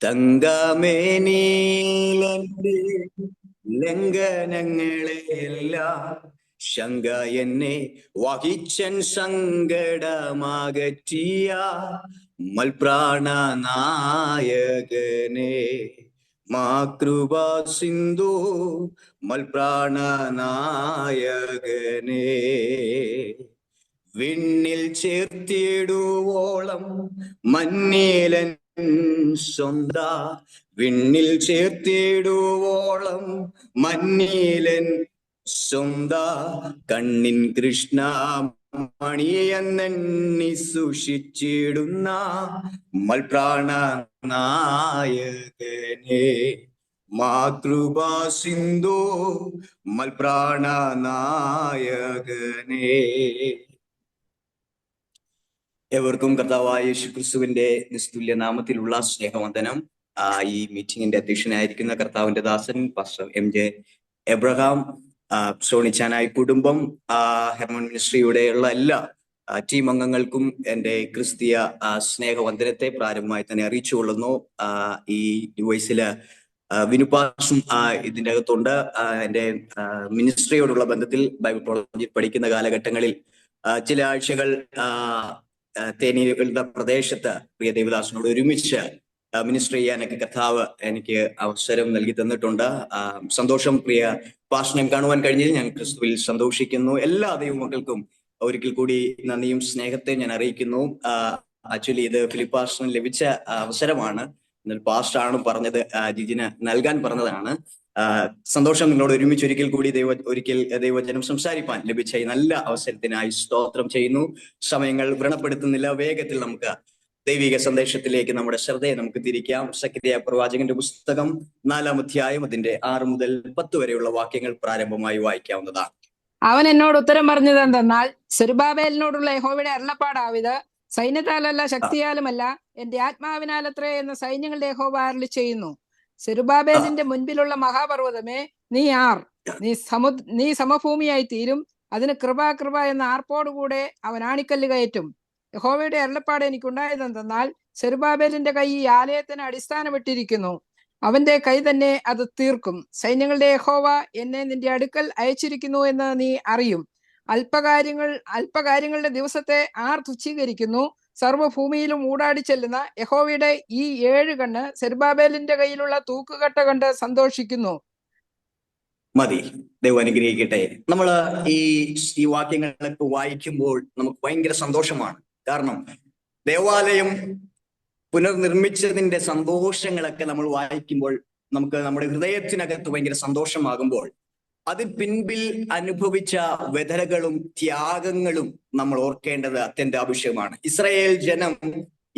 തങ്കമേ നീലന്റെ ലംഘനങ്ങളെല്ലാം ശങ്ക എന്നെ വഹിച്ചൻ സങ്കടമാകറ്റിയ മൽപ്രാണനായകനെ മാതൃഭാ സിന്ധു മൽപ്രാണനായകനെ വിണ്ണിൽ ചേർത്തിടുവോളം മന്നേലൻ സ്വന്ത വിണ്ണിൽ ചേർത്തിടുവോളം മന്നീലൻ സ്വന്ത കണ്ണിൻ കൃഷ്ണ മണിയെന്നെണ്ണി സൂക്ഷിച്ചിടുന്ന മൽപ്രാണനായകനെ മാതൃഭാ സിന്ധു മൽപ്രാണനായകനെ. എവർക്കും കർത്താവായ യേശുക്രിസ്തുവിന്റെ നിസ്തുല്യ നാമത്തിലുള്ള സ്നേഹവന്ദനം. ഈ മീറ്റിംഗിന്റെ അധ്യക്ഷനായിരിക്കുന്ന കർത്താവിന്റെ ദാസൻ പാസ്റ്റർ MJ എബ്രഹാം, സോണിച്ചാനായി കുടുംബം, ഹെർമൺ മിനിസ്ട്രിയുടെയുള്ള എല്ലാ ടീം അംഗങ്ങൾക്കും എൻ്റെ ക്രിസ്തീയ സ്നേഹവന്ദനത്തെ പ്രാരംഭമായി തന്നെ അറിയിച്ചുകൊള്ളുന്നു. ഈ ഡിവൈസില് വിനുപാസും ഇതിൻ്റെ അകത്തുണ്ട്. എൻ്റെ മിനിസ്ട്രിയോടുള്ള ബന്ധത്തിൽ ബൈബിൾ കോളേജിൽ പഠിക്കുന്ന കാലഘട്ടങ്ങളിൽ ചില ആഴ്ചകൾ തേനീരുടെ പ്രദേശത്ത് പ്രിയ ദേവദാസനോട് ഒരുമിച്ച് മിനിസ്റ്റർ ചെയ്യാനൊക്കെ കർത്താവ് എനിക്ക് അവസരം നൽകി തന്നിട്ടുണ്ട്. സന്തോഷം. പ്രിയ പാസ്റ്ററിനെ കാണുവാൻ കഴിഞ്ഞതിൽ ഞാൻ ക്രിസ്തുവിൽ സന്തോഷിക്കുന്നു. എല്ലാ ദൈവമക്കൾക്കും ഒരിക്കൽ കൂടി നന്ദിയും സ്നേഹത്തെയും ഞാൻ അറിയിക്കുന്നു. ആക്ച്വലി ഇത് ഫിലിപ്പ് പാസ്റ്ററിന് ലഭിച്ച അവസരമാണ്. എന്നാൽ പാസ്റ്ററാണ് പറഞ്ഞത്, ജിജിന് നൽകാൻ പറഞ്ഞതാണ്. സന്തോഷം. നിങ്ങളോട് ഒരുമിച്ച് ഒരിക്കൽ കൂടി ദൈവജനം സംസാരിപ്പാൻ ലഭിച്ച ഈ നല്ല അവസരത്തിനായി സ്തോത്രം ചെയ്യുന്നു. സമയങ്ങൾ വ്രണപ്പെടുത്തുന്നില്ല, വേഗത്തിൽ നമുക്ക് ദൈവിക സന്ദേശത്തിലേക്ക് നമ്മുടെ ശ്രദ്ധയെ നമുക്ക് തിരിക്കാം. സക്കറിയ പ്രവാചകന്റെ പുസ്തകം 4-ാം അധ്യായം അതിന്റെ 6 മുതൽ 10 വരെയുള്ള വാക്യങ്ങൾ പ്രാരംഭമായി വായിക്കാവുന്നതാണ്. അവൻ എന്നോട് ഉത്തരം പറഞ്ഞത് എന്തെന്നാൽ, സെരുബ്ബാബേലിനോടുള്ള യഹോവയുടെ അരുളപ്പാടാവിത്, സൈന്യത്താലല്ല ശക്തിയാലുമല്ല എന്റെ ആത്മാവിനാലത്രേ എന്ന് സൈന്യങ്ങളുടെ യഹോവ അരുളി ചെയ്യുന്നു. സെരുബ്ബാബേലിന്റെ മുൻപിലുള്ള മഹാപർവ്വതമേ, നീ ആർ, നീ സമഭൂമിയായി തീരും. അതിന് കൃപ കൃപ എന്ന ആർപ്പോടുകൂടെ അവൻ ആണിക്കല്ല് കയറ്റും. യഹോവയുടെ അരുളപ്പാട് എനിക്കുണ്ടായതെന്തെന്നാൽ, സെരുബ്ബാബേലിന്റെ കൈ ഈ ആലയത്തിന് അടിസ്ഥാനമിട്ടിരിക്കുന്നു, അവന്റെ കൈ തന്നെ അത് തീർക്കും. സൈന്യങ്ങളുടെ യഹോവ എന്നെ നിന്റെ അടുക്കൽ അയച്ചിരിക്കുന്നു എന്ന് നീ അറിയും. അല്പകാര്യങ്ങളുടെ ദിവസത്തെ ആർ തുച്ഛീകരിക്കുന്നു? സർവ്വഭൂമിയിലും ഊടാടി ചെല്ലുന്ന യഹോവയുടെ ഈ 7 കണ്ണ് സെരുബ്ബാബേലിന്റെ കയ്യിലുള്ള തൂക്കുകട്ട കണ്ട് സന്തോഷിക്കുന്നു. മതി. ദൈവം അനുഗ്രഹിക്കട്ടെ. നമ്മള് ഈ വാക്യങ്ങളൊക്കെ വായിക്കുമ്പോൾ നമുക്ക് ഭയങ്കര സന്തോഷമാണ്. കാരണം ദേവാലയം പുനർനിർമ്മിച്ചതിന്റെ സന്തോഷങ്ങളൊക്കെ നമ്മൾ വായിക്കുമ്പോൾ നമുക്ക് നമ്മുടെ ഹൃദയത്തിനകത്ത് ഭയങ്കര സന്തോഷമാകുമ്പോൾ അതിൽ പിൻപിൽ അനുഭവിച്ച വ്യഥകളും ത്യാഗങ്ങളും നമ്മൾ ഓർക്കേണ്ടത് അത്യന്താപേക്ഷിതമാണ്. ഇസ്രായേൽ ജനം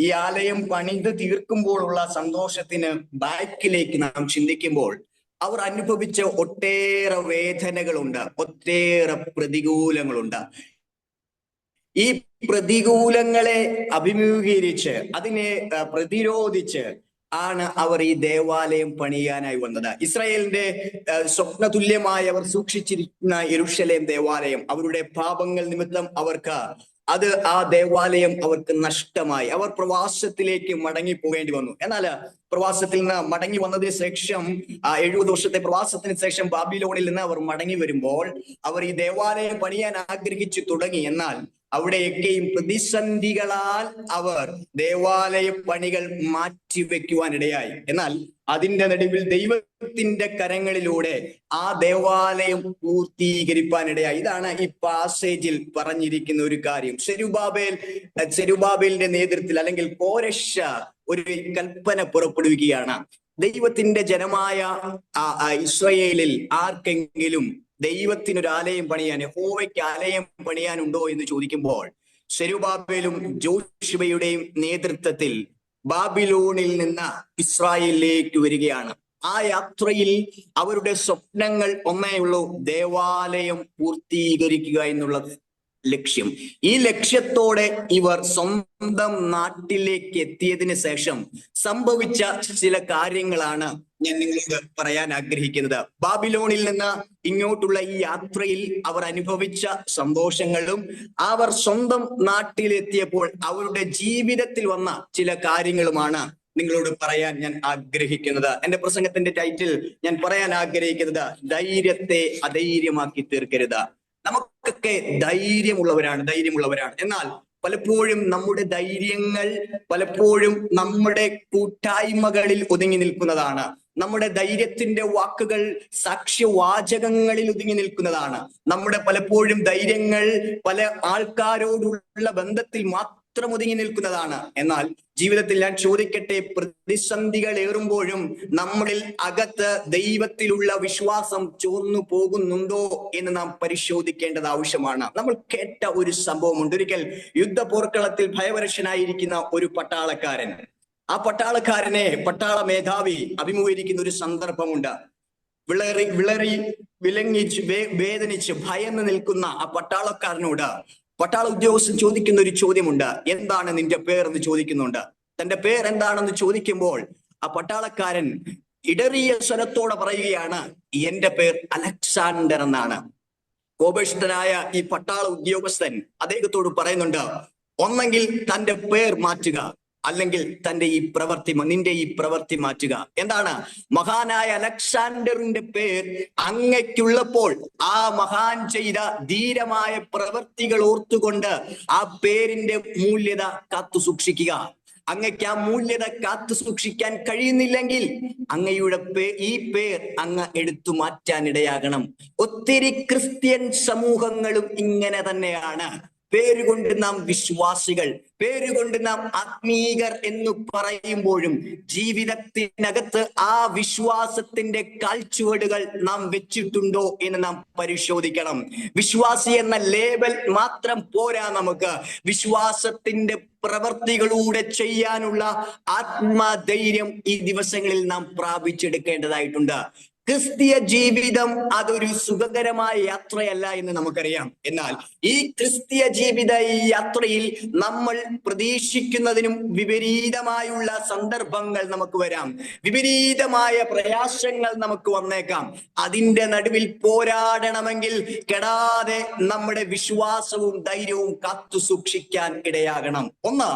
ഈ ആലയം പണിത് തീർക്കുമ്പോഴുള്ള സന്തോഷത്തിന് ബാക്കിലേക്ക് നാം ചിന്തിക്കുമ്പോൾ അവർ അനുഭവിച്ച ഒട്ടേറെ വേദനകളുണ്ട്, ഒട്ടേറെ പ്രതികൂലങ്ങളുണ്ട്. ഈ പ്രതികൂലങ്ങളെ അഭിമുഖീകരിച്ച് അതിനെ പ്രതിരോധിച്ച് ആണ് അവർ ഈ ദേവാലയം പണിയാനായി വന്നത്. ഇസ്രായേലിന്റെ സ്വപ്നതുല്യമായി അവർ സൂക്ഷിച്ചിരിക്കുന്ന യെരൂശലേം ദേവാലയം അവരുടെ പാപങ്ങൾ നിമിത്തം ആ ദേവാലയം അവർക്ക് നഷ്ടമായി. അവർ പ്രവാസത്തിലേക്ക് മടങ്ങി പോകേണ്ടി വന്നു. എന്നാൽ പ്രവാസത്തിൽ നിന്ന് മടങ്ങി വന്നതിന് ശേഷം 70 വർഷത്തെ പ്രവാസത്തിന് ശേഷം ബാബിലോണിൽ നിന്ന് അവർ മടങ്ങി വരുമ്പോൾ അവർ ഈ ദേവാലയം പണിയാൻ ആഗ്രഹിച്ചു തുടങ്ങി. എന്നാൽ അവിടെയൊക്കെയും പ്രതിസന്ധികളാൽ അവർ ദേവാലയ പണികൾ മാറ്റിവെക്കുവാനിടയായി. എന്നാൽ അതിന്റെ നടുവിൽ ദൈവത്തിന്റെ കരങ്ങളിലൂടെ ആ ദേവാലയം പൂർത്തീകരിക്കാനിടയായി. ഇതാണ് ഈ പാസേജിൽ പറഞ്ഞിരിക്കുന്ന ഒരു കാര്യം. സെരുബ്ബാബേലിന്റെ നേതൃത്വത്തിൽ അല്ലെങ്കിൽ കോരശ ഒരു കൽപ്പന പുറപ്പെടുവിക്കുകയാണ്. ദൈവത്തിന്റെ ജനമായ ഇസ്രായേലിൽ ആർക്കെങ്കിലും ദൈവത്തിനൊരു ആലയം പണിയാൻ, യഹോവയ്ക്ക് ആലയം പണിയാനുണ്ടോ എന്ന് ചോദിക്കുമ്പോൾ സെരുബ്ബാബേലും ജോശുവയുടെയും നേതൃത്വത്തിൽ ബാബിലോണിൽ നിന്ന് ഇസ്രായേലിലേക്ക് വരികയാണ്. ആ യാത്രയിൽ അവരുടെ സ്വപ്നങ്ങൾ ഒന്നേയുള്ളൂ, ദേവാലയം പൂർത്തീകരിക്കുക എന്നുള്ളത് ലക്ഷ്യം. ഈ ലക്ഷ്യത്തോടെ ഇവർ സ്വന്തം നാട്ടിലേക്ക് എത്തിയതിന് ശേഷം സംഭവിച്ച ചില കാര്യങ്ങളാണ് ഞാൻ നിങ്ങളോട് പറയാൻ ആഗ്രഹിക്കുന്നത്. ബാബിലോണിൽ നിന്ന് ഇങ്ങോട്ടുള്ള ഈ യാത്രയിൽ അവർ അനുഭവിച്ച സന്തോഷങ്ങളും അവർ സ്വന്തം നാട്ടിലെത്തിയപ്പോൾ അവരുടെ ജീവിതത്തിൽ വന്ന ചില കാര്യങ്ങളുമാണ് നിങ്ങളോട് പറയാൻ ഞാൻ ആഗ്രഹിക്കുന്നത്. എന്റെ പ്രസംഗത്തിന്റെ ടൈറ്റിൽ ഞാൻ പറയാൻ ആഗ്രഹിക്കുന്നത് ധൈര്യത്തെ അധൈര്യമാക്കി തീർക്കരുത്. നമുക്കൊക്കെ ധൈര്യമുള്ളവരാണ്. എന്നാൽ പലപ്പോഴും നമ്മുടെ ധൈര്യങ്ങൾ പലപ്പോഴും നമ്മുടെ കൂട്ടായ്മകളിൽ ഒതുങ്ങി നിൽക്കുന്നതാണ്. നമ്മുടെ ധൈര്യത്തിന്റെ വാക്കുകൾ സാക്ഷ്യവാചകങ്ങളിൽ ഒതുങ്ങി നിൽക്കുന്നതാണ്. നമ്മുടെ പലപ്പോഴും ധൈര്യങ്ങൾ പല ആൾക്കാരോടുള്ള ബന്ധത്തിൽ മാത്രം ഒതുങ്ങി നിൽക്കുന്നതാണ്. എന്നാൽ ജീവിതത്തിൽ ഞാൻ ചോദിക്കട്ടെ, പ്രതിസന്ധികൾ ഏറുമ്പോഴും നമ്മളിൽ അകത്ത് ദൈവത്തിലുള്ള വിശ്വാസം ചോർന്നു പോകുന്നുണ്ടോ എന്ന് നാം പരിശോധിക്കേണ്ടത് ആവശ്യമാണ്. നമ്മൾ കേട്ട ഒരു സംഭവമുണ്ട്. ഒരിക്കൽ യുദ്ധപോർക്കളത്തിൽ ഭയപരശനായിരിക്കുന്ന ഒരു പട്ടാളക്കാരൻ, ആ പട്ടാളക്കാരനെ പട്ടാള മേധാവി അഭിമുഖീകരിക്കുന്ന ഒരു സന്ദർഭമുണ്ട്. വിലങ്ങിച്ച് വേദനിച്ച് ഭയന്ന് നിൽക്കുന്ന ആ പട്ടാളക്കാരനോട് പട്ടാള ഉദ്യോഗസ്ഥൻ ചോദിക്കുന്ന ഒരു ചോദ്യമുണ്ട്. എന്താണ് നിന്റെ പേർ എന്ന് ചോദിക്കുന്നുണ്ട്. തന്റെ പേരെന്താണെന്ന് ചോദിക്കുമ്പോൾ ആ പട്ടാളക്കാരൻ ഇടറിയ സ്വരത്തോടെ പറയുകയാണ്, എന്റെ പേർ അലക്സാണ്ടർ എന്നാണ്. കോപിഷ്ഠനായ ഈ പട്ടാള ഉദ്യോഗസ്ഥൻ അദ്ദേഹത്തോട് പറയുന്നുണ്ട്, ഒന്നെങ്കിൽ തന്റെ പേർ മാറ്റുക, അല്ലെങ്കിൽ നിന്റെ ഈ പ്രവൃത്തി മാറ്റുക. എന്താണ്? മഹാനായ അലക്സാണ്ടറിന്റെ പേർ അങ്ങയ്ക്കുള്ളപ്പോൾ ആ മഹാൻ ചെയ്ത ധീരമായ പ്രവൃത്തികൾ ഓർത്തുകൊണ്ട് ആ പേരിന്റെ മൂല്യത കാത്തു സൂക്ഷിക്കുക. അങ്ങയ്ക്ക് ആ മൂല്യത കാത്തു സൂക്ഷിക്കാൻ കഴിയുന്നില്ലെങ്കിൽ അങ്ങയുടെ ഈ പേർ അങ്ങ് എടുത്തു മാറ്റാൻ ഇടയാകണം. ഒത്തിരി ക്രിസ്ത്യൻ സമൂഹങ്ങളും ഇങ്ങനെ തന്നെയാണ്. പേരുകൊണ്ട് നാം വിശ്വാസികൾ, പേരുകൊണ്ട് നാം ആത്മീകർ എന്ന് പറയുമ്പോഴും ജീവിതത്തിനകത്ത് ആ വിശ്വാസത്തിന്റെ കാൽച്ചുവടുകൾ നാം വെച്ചിട്ടുണ്ടോ എന്ന് നാം പരിശോധിക്കണം. വിശ്വാസി എന്ന ലേബൽ മാത്രം പോരാ നമുക്ക്. വിശ്വാസത്തിന്റെ പ്രവർത്തികളൂടെ ചെയ്യാനുള്ള ആത്മധൈര്യം ഈ ദിവസങ്ങളിൽ നാം പ്രാപിച്ചെടുക്കേണ്ടതായിട്ടുണ്ട്. ക്രിസ്തീയ ജീവിതം അതൊരു സുഖകരമായ യാത്രയല്ല എന്ന് നമുക്കറിയാം. എന്നാൽ ഈ ക്രിസ്തീയ ജീവിത ഈ യാത്രയിൽ നമ്മൾ പ്രതീക്ഷിക്കുന്നതിനും വിപരീതമായുള്ള സന്ദർഭങ്ങൾ നമുക്ക് വരാം. വിപരീതമായ പ്രയാസങ്ങൾ നമുക്ക് വന്നേക്കാം. അതിന്റെ നടുവിൽ പോരാടണമെങ്കിൽ കെടാതെ നമ്മുടെ വിശ്വാസവും ധൈര്യവും കാത്തു സൂക്ഷിക്കാൻ ഇടയാകണം. ഒന്ന്,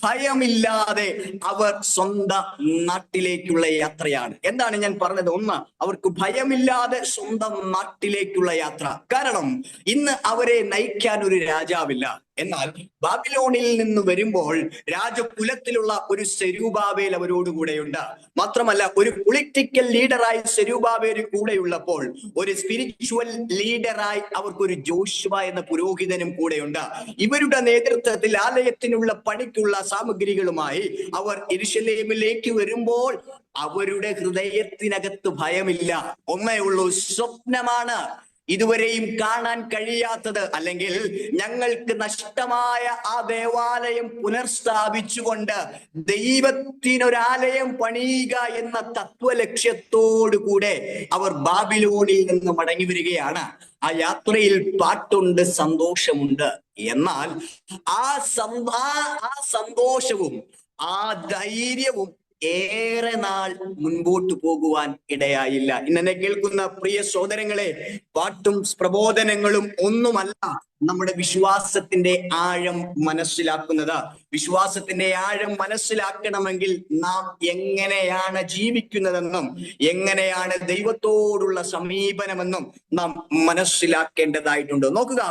ഭയമില്ലാതെ അവർ സ്വന്തം നാട്ടിലേക്കുള്ള യാത്രയാണ്. എന്താണ് ഞാൻ പറഞ്ഞത്? ഒന്ന്, അവർക്ക് ഭയമില്ലാതെ സ്വന്തം നാട്ടിലേക്കുള്ള യാത്ര. കാരണം ഇന്ന് അവരെ നയിക്കാൻ ഒരു രാജാവില്ല. എന്നാൽ ബാബിലോണിൽ നിന്ന് വരുമ്പോൾ രാജകുലത്തിലുള്ള ഒരു സെരൂബാബേൽ അവരോടുകൂടെയുണ്ട്. മാത്രമല്ല, ഒരു പൊളിറ്റിക്കൽ ലീഡറായി സെരൂബാബേൽ കൂടെയുള്ളപ്പോൾ ഒരു സ്പിരിച്വൽ ലീഡറായി അവർക്കൊരു ജോഷുവ എന്ന പുരോഹിതനും കൂടെയുണ്ട്. ഇവരുടെ നേതൃത്വത്തിൽ ആലയത്തിനുള്ള പണിക്കുള്ള സാമഗ്രികളുമായി അവർ യെരൂശലേമിലേക്ക് വരുമ്പോൾ അവരുടെ ഹൃദയത്തിനകത്ത് ഭയമില്ല. ഒന്നേ ഉള്ളൂ, സ്വപ്നമാണ്. ഇതുവരെയും കാണാൻ കഴിയാത്തത്, അല്ലെങ്കിൽ ഞങ്ങൾക്ക് നഷ്ടമായ ആ ദേവാലയം പുനർസ്ഥാപിച്ചുകൊണ്ട് ദൈവത്തിനൊരാലയം പണിയുക എന്ന തത്വലക്ഷ്യത്തോടു കൂടെ അവർ ബാബിലോണിൽ നിന്ന് മടങ്ങി വരികയാണ്. ആ യാത്രയിൽ പാട്ടുണ്ട്, സന്തോഷമുണ്ട്. എന്നാൽ ആ സന്തോഷവും ആ ധൈര്യവും ഏറെ നാൾ മുൻപോട്ട് പോകുവാൻ ഇടയായില്ല. ഇന്നെ കേൾക്കുന്ന പ്രിയ സഹോദരങ്ങളെ, പാട്ടും പ്രബോധനങ്ങളും ഒന്നുമല്ല നമ്മുടെ വിശ്വാസത്തിന്റെ ആഴം മനസ്സിലാക്കുന്നത്. വിശ്വാസത്തിന്റെ ആഴം മനസ്സിലാക്കണമെങ്കിൽ നാം എങ്ങനെയാണ് ജീവിക്കുന്നതെന്നും എങ്ങനെയാണ് ദൈവത്തോടുള്ള സമീപനമെന്നും നാം മനസ്സിലാക്കേണ്ടതായിട്ടുണ്ട്. നോക്കുക,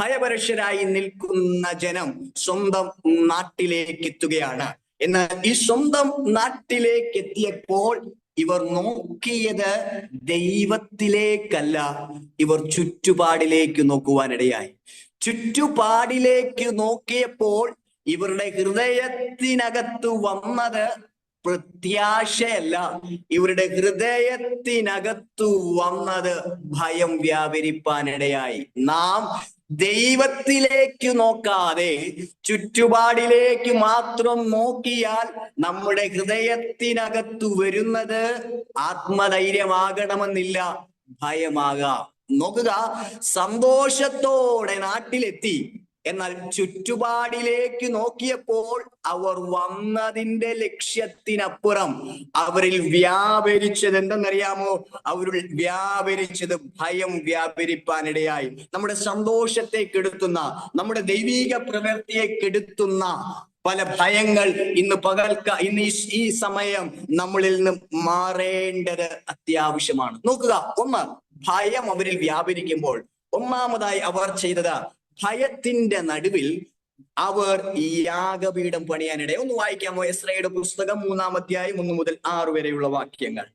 ഭയപരശരായി നിൽക്കുന്ന ജനം സ്വന്തം നാട്ടിലേക്ക് എത്തുകയാണ്. എന്നാൽ ഈ സ്വന്തം നാട്ടിലേക്ക് എത്തിയപ്പോൾ ഇവർ നോക്കിയത് ദൈവത്തിലേക്കല്ല, ഇവർ ചുറ്റുപാടിലേക്ക് നോക്കുവാനിടയായി. ചുറ്റുപാടിലേക്ക് നോക്കിയപ്പോൾ ഇവരുടെ ഹൃദയത്തിനകത്ത് വന്നത് പ്രത്യാശയല്ല, ഇവരുടെ ഹൃദയത്തിനകത്തു വന്നത് ഭയം വ്യാപരിപ്പാനിടയായി. നാം ദൈവത്തിലേക്ക് നോക്കാതെ ചുറ്റുപാടിലേക്ക് മാത്രം നോക്കിയാൽ നമ്മുടെ ഹൃദയത്തിനകത്തു വരുന്നത് ആത്മധൈര്യമാകണമെന്നില്ല, ഭയമാകാം. നോക്കുക, സന്തോഷത്തോടെ നാട്ടിലെത്തി, എന്നാൽ ചുറ്റുപാടിലേക്ക് നോക്കിയപ്പോൾ അവർ വന്നതിന്റെ ലക്ഷ്യത്തിനപ്പുറം അവരിൽ വ്യാപരിച്ചത് എന്തെന്നറിയാമോ? അവരിൽ വ്യാപരിച്ചത് ഭയം വ്യാപരിപ്പാനിടയായി. നമ്മുടെ സന്തോഷത്തെ കെടുത്തുന്ന, നമ്മുടെ ദൈവിക പ്രവൃത്തിയെ കെടുത്തുന്ന പല ഭയങ്ങൾ ഇന്ന് ഇന്ന് ഈ സമയം നമ്മളിൽ നിന്ന് മാറേണ്ടത് അത്യാവശ്യമാണ്. നോക്കുക, ഒന്ന്, ഭയം അവരിൽ വ്യാപരിക്കുമ്പോൾ ഒന്നാമതായി അവർ ചെയ്തത്, ഭയത്തിന്റെ നടുവിൽ അവർ ഈ യാഗപീഠം പണിയാനിടയെ. ഒന്ന് വായിക്കാമോ എസ്രയുടെ പുസ്തകം 3-ാം അധ്യായം 1 മുതൽ 6 വരെയുള്ള വാക്യങ്ങൾ.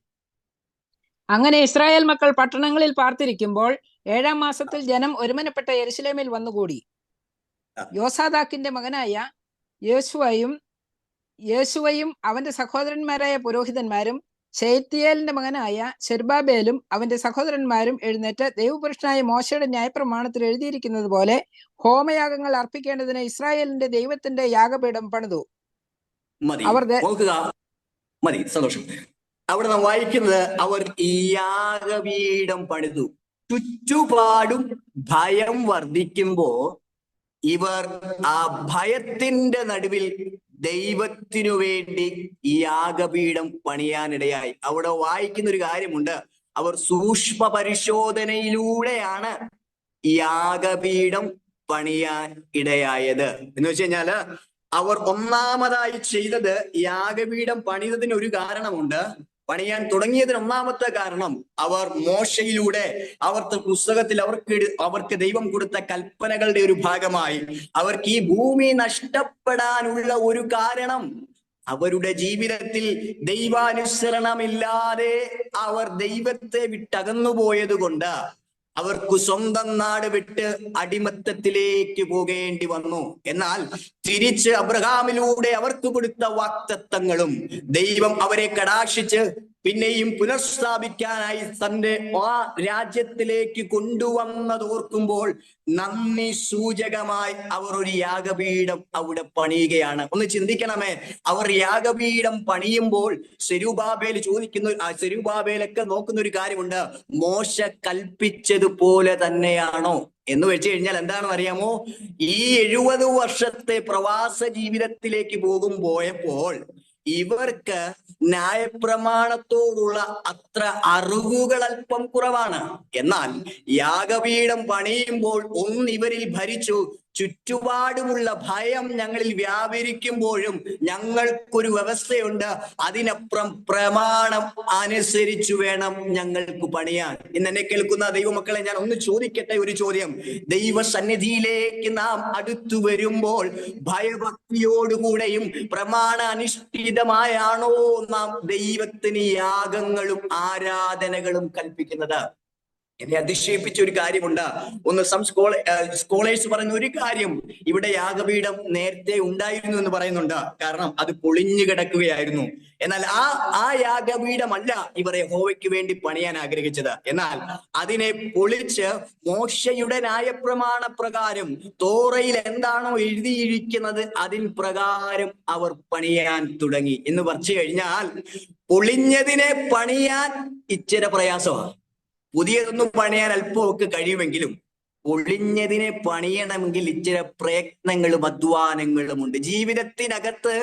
അങ്ങനെ ഇസ്രായേൽ മക്കൾ പട്ടണങ്ങളിൽ പാർത്തിരിക്കുമ്പോൾ 7-ാം മാസത്തിൽ ജനം ഒരുമനപ്പെട്ട യെരൂശലേമിൽ വന്നുകൂടി. യോസാദാക്കിന്റെ മകനായ യേശുവയും അവന്റെ സഹോദരന്മാരായ പുരോഹിതന്മാരും ശെയല്തീയേലിന്റെ മകനായ സെരുബ്ബാബേലും അവന്റെ സഹോദരന്മാരും എഴുന്നേറ്റ് ദൈവപുരുഷനായ മോശയുടെ ന്യായപ്രമാണത്തിൽ എഴുതിയിരിക്കുന്നത് പോലെ ഹോമയാഗങ്ങൾ അർപ്പിക്കേണ്ടതിന് ഇസ്രായേലിന്റെ ദൈവത്തിന്റെ യാഗപീഠം പണിതു. മതി, സന്തോഷം. അവിടെ നാം വായിക്കുന്നത്, അവർ ഈ യാഗപീഠം പണിതു. ചുറ്റുപാടും ഭയം വർദ്ധിക്കുമ്പോ ഇവർ ആ ഭയത്തിന്റെ നടുവിൽ ദൈവത്തിനു വേണ്ടി ഈ യാഗപീഠം പണിയാനിടയായി. അവിടെ വായിക്കുന്ന ഒരു കാര്യമുണ്ട്, അവർ സൂക്ഷ്മ പരിശോധനയിലൂടെയാണ് യാഗപീഠം പണിയാൻ ഇടയായത്. എന്ന് വെച്ച് കഴിഞ്ഞാല് അവർ ഒന്നാമതായി ചെയ്തത്, യാഗപീഠം പണിതതിന് ഒരു കാരണമുണ്ട്. പണിയാൻ തുടങ്ങിയതിന് ഒന്നാമത്തെ കാരണം, അവർ മോശയിലൂടെ അവർക്ക് പുസ്തകത്തിൽ അവർക്ക് ദൈവം കൊടുത്ത കൽപ്പനകളുടെ ഒരു ഭാഗമായി അവർക്ക് ഈ ഭൂമി നഷ്ടപ്പെടാനുള്ള ഒരു കാരണം, അവരുടെ ജീവിതത്തിൽ ദൈവാനുസരണമില്ലാതെ അവർ ദൈവത്തെ വിട്ടകന്നുപോയത് കൊണ്ട് അവർക്ക് സ്വന്തം നാട് വിട്ട് അടിമത്തത്തിലേക്ക് പോകേണ്ടി വന്നു. എന്നാൽ തിരിച്ച് അബ്രഹാമിലൂടെ അവർക്ക് കൊടുത്ത വാഗ്ദത്തങ്ങളും ദൈവം അവരെ കടാക്ഷിച്ച് പിന്നെയും പുനഃസ്ഥാപിക്കാനായി തന്റെ ആ രാജ്യത്തിലേക്ക് കൊണ്ടുവന്നത് ഓർക്കുമ്പോൾ നന്ദി സൂചകമായി അവർ ഒരു യാഗപീഠം അവിടെ പണിയുകയാണ്. ഒന്ന് ചിന്തിക്കണമേ, അവർ യാഗപീഠം പണിയുമ്പോൾ സെരുബ്ബാബേലൊക്കെ നോക്കുന്ന ഒരു കാര്യമുണ്ട്, മോശ കൽപ്പിച്ചതുപോലെ തന്നെയാണോ എന്ന് വെച്ച് കഴിഞ്ഞാൽ എന്താണെന്ന് അറിയാമോ? ഈ 70 വർഷത്തെ പ്രവാസ ജീവിതത്തിലേക്ക് പോയപ്പോൾ ഇവർക്ക് ന്യായപ്രമാണത്തോടുള്ള അത്ര അറിവുകൾ അല്പം കുറവാണ്. എന്നാൽ യാഗപീഠം പണിയുമ്പോൾ ഇവരിൽ ഭരിച്ചു, ചുറ്റുപാടുമുള്ള ഭയം ഞങ്ങളിൽ വ്യാപരിക്കുമ്പോഴും ഞങ്ങൾക്കൊരു വ്യവസ്ഥയുണ്ട്, അതിനപ്പുറം പ്രമാണം അനുസരിച്ചു വേണം ഞങ്ങൾക്ക് പണിയാൻ. ഇന്ന് എന്നെ കേൾക്കുന്ന ദൈവമക്കളെ, ഞാൻ ഒന്ന് ചോദിക്കട്ടെ ഒരു ചോദ്യം. ദൈവസന്നിധിയിലേക്ക് നാം അടുത്തു വരുമ്പോൾ ഭയഭക്തിയോടുകൂടെയും പ്രമാണ അധിഷ്ഠിതമായാണോ നാം ദൈവത്തിന് യാഗങ്ങളും ആരാധനകളും കൽപ്പിക്കുന്നത്? എന്നെ അതിശയിപ്പിച്ച ഒരു കാര്യമുണ്ട്. ഒന്ന് സ്കോളേഴ്സ് പറഞ്ഞ ഒരു കാര്യം, ഇവിടെ യാഗപീഠം നേരത്തെ ഉണ്ടായിരുന്നു എന്ന് പറയുന്നുണ്ട്. കാരണം അത് പൊളിഞ്ഞു കിടക്കുകയായിരുന്നു. എന്നാൽ ആ യാഗപീഠമല്ല ഇവർ യഹോവയ്ക്ക് വേണ്ടി പണിയാൻ ആഗ്രഹിച്ചത്. എന്നാൽ അതിനെ പൊളിച്ച് മോശയുടെ ന്യായപ്രമാണ പ്രകാരം തോറയിൽ എന്താണോ എഴുതിയിരിക്കുന്നത് അതിൻ പ്രകാരം അവർ പണിയാൻ തുടങ്ങി. എന്ന് പറഞ്ഞു കഴിഞ്ഞാൽ പൊളിഞ്ഞതിനെ പണിയാൻ ഇച്ചിരി പ്രയാസമാണ്. പുതിയതൊന്നും പണിയാൻ അല്പമൊക്കെ കഴിയുമെങ്കിലും ഒളിഞ്ഞതിനെ പണിയണമെങ്കിൽ ഇച്ചിരി പ്രയത്നങ്ങളും അധ്വാനങ്ങളും ഉണ്ട്. ജീവിതത്തിനകത്ത്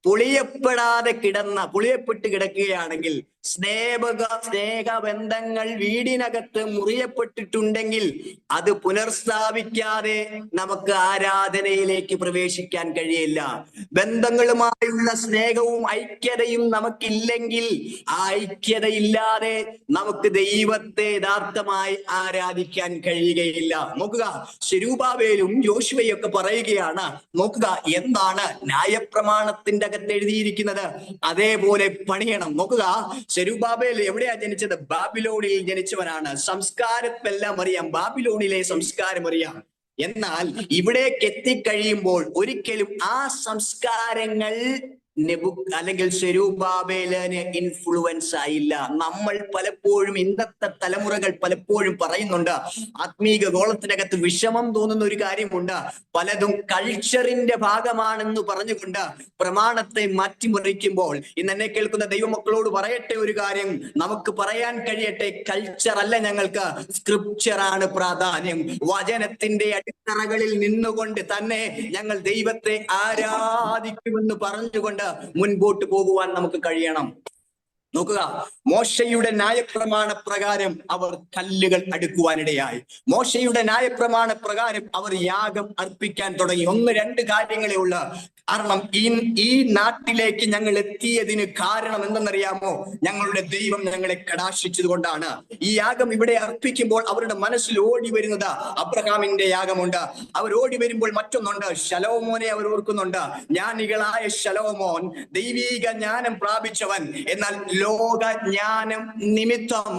പൊളിയപ്പെട്ട് കിടക്കുകയാണെങ്കിൽ, സ്നേഹബന്ധങ്ങൾ വീടിനകത്ത് മുറിയപ്പെട്ടിട്ടുണ്ടെങ്കിൽ അത് പുനഃസ്ഥാപിക്കാതെ നമുക്ക് ആരാധനയിലേക്ക് പ്രവേശിക്കാൻ കഴിയില്ല. ബന്ധങ്ങളുമായുള്ള സ്നേഹവും ഐക്യതയും നമുക്കില്ലെങ്കിൽ, ആ ഐക്യതയില്ലാതെ നമുക്ക് ദൈവത്തെ യഥാർത്ഥമായി ആരാധിക്കാൻ കഴിയുകയില്ല. നോക്കുക, സെരുബ്ബാബേലും യോശുവയും ഒക്കെ പറയുകയാണ്, നോക്കുക എന്താണ് ന്യായപ്രമാണത്തിന്റെ അകത്ത് എഴുതിയിരിക്കുന്നത്, അതേപോലെ പണിയണം. നോക്കുക, സെരുബ്ബാബേൽ എവിടെയാ ജനിച്ചത്? ബാബിലോണിൽ ജനിച്ചവനാണ്. സംസ്കാരത്തെല്ലാം അറിയാം, ബാബിലോണിലെ സംസ്കാരം അറിയാം. എന്നാൽ ഇവിടേക്ക് എത്തിക്കഴിയുമ്പോൾ ഒരിക്കലും ആ സംസ്കാരങ്ങൾ അല്ലെങ്കിൽ സെരുബ്ബാബേലിന് ഇൻഫ്ലുവൻസ് ആയില്ല. നമ്മൾ പലപ്പോഴും, ഇന്നത്തെ തലമുറകൾ പലപ്പോഴും പറയുന്നുണ്ട്, ആത്മീക ഗോളത്തിനകത്ത് വിഷമം തോന്നുന്ന ഒരു കാര്യമുണ്ട്. പലതും കൾച്ചറിന്റെ ഭാഗമാണെന്ന് പറഞ്ഞുകൊണ്ട് പ്രമാണത്തെ മാറ്റിമറിക്കുമ്പോൾ, ഇന്ന് എന്നെ കേൾക്കുന്ന ദൈവമക്കളോട് പറയട്ടെ ഒരു കാര്യം, നമുക്ക് പറയാൻ കഴിയട്ടെ, കൾച്ചർ അല്ല ഞങ്ങൾക്ക്, സ്ക്രിപ്ചറാണ് പ്രാധാന്യം. വചനത്തിന്റെ അടിത്തറകളിൽ നിന്നുകൊണ്ട് തന്നെ ഞങ്ങൾ ദൈവത്തെ ആരാധിക്കുമെന്ന് പറഞ്ഞുകൊണ്ട് മുൻപോട്ട് പോകുവാൻ നമുക്ക് കഴിയണം. നോക്കുക, മോശയുടെ ന്യായപ്രമാണ പ്രകാരം അവർ കല്ലുകൾ അടുക്കുവാനിടയായി. മോശയുടെ ന്യായപ്രമാണ പ്രകാരം അവർ യാഗം അർപ്പിക്കാൻ തുടങ്ങി. ഒന്ന് രണ്ട് കാര്യങ്ങളേ ഉള്ളു. കാരണം ഈ നാട്ടിലേക്ക് ഞങ്ങൾ എത്തിയതിന് കാരണം എന്തെന്നറിയാമോ? ഞങ്ങളുടെ ദൈവം ഞങ്ങളെ കടാക്ഷിച്ചത് കൊണ്ടാണ്. ഈ യാഗം ഇവിടെ അർപ്പിക്കുമ്പോൾ അവരുടെ മനസ്സിൽ ഓടി വരുന്നത് അബ്രഹാമിന്റെ യാഗമുണ്ട്. അവർ ഓടി വരുമ്പോൾ മറ്റൊന്നുണ്ട്, ശലോമോനെ അവർ ഓർക്കുന്നുണ്ട്. ജ്ഞാനികളായ ശലോമോൻ ദൈവീക ജ്ഞാനം പ്രാപിച്ചവൻ. എന്നാൽ ലോക ജ്ഞാനം നിമിത്തം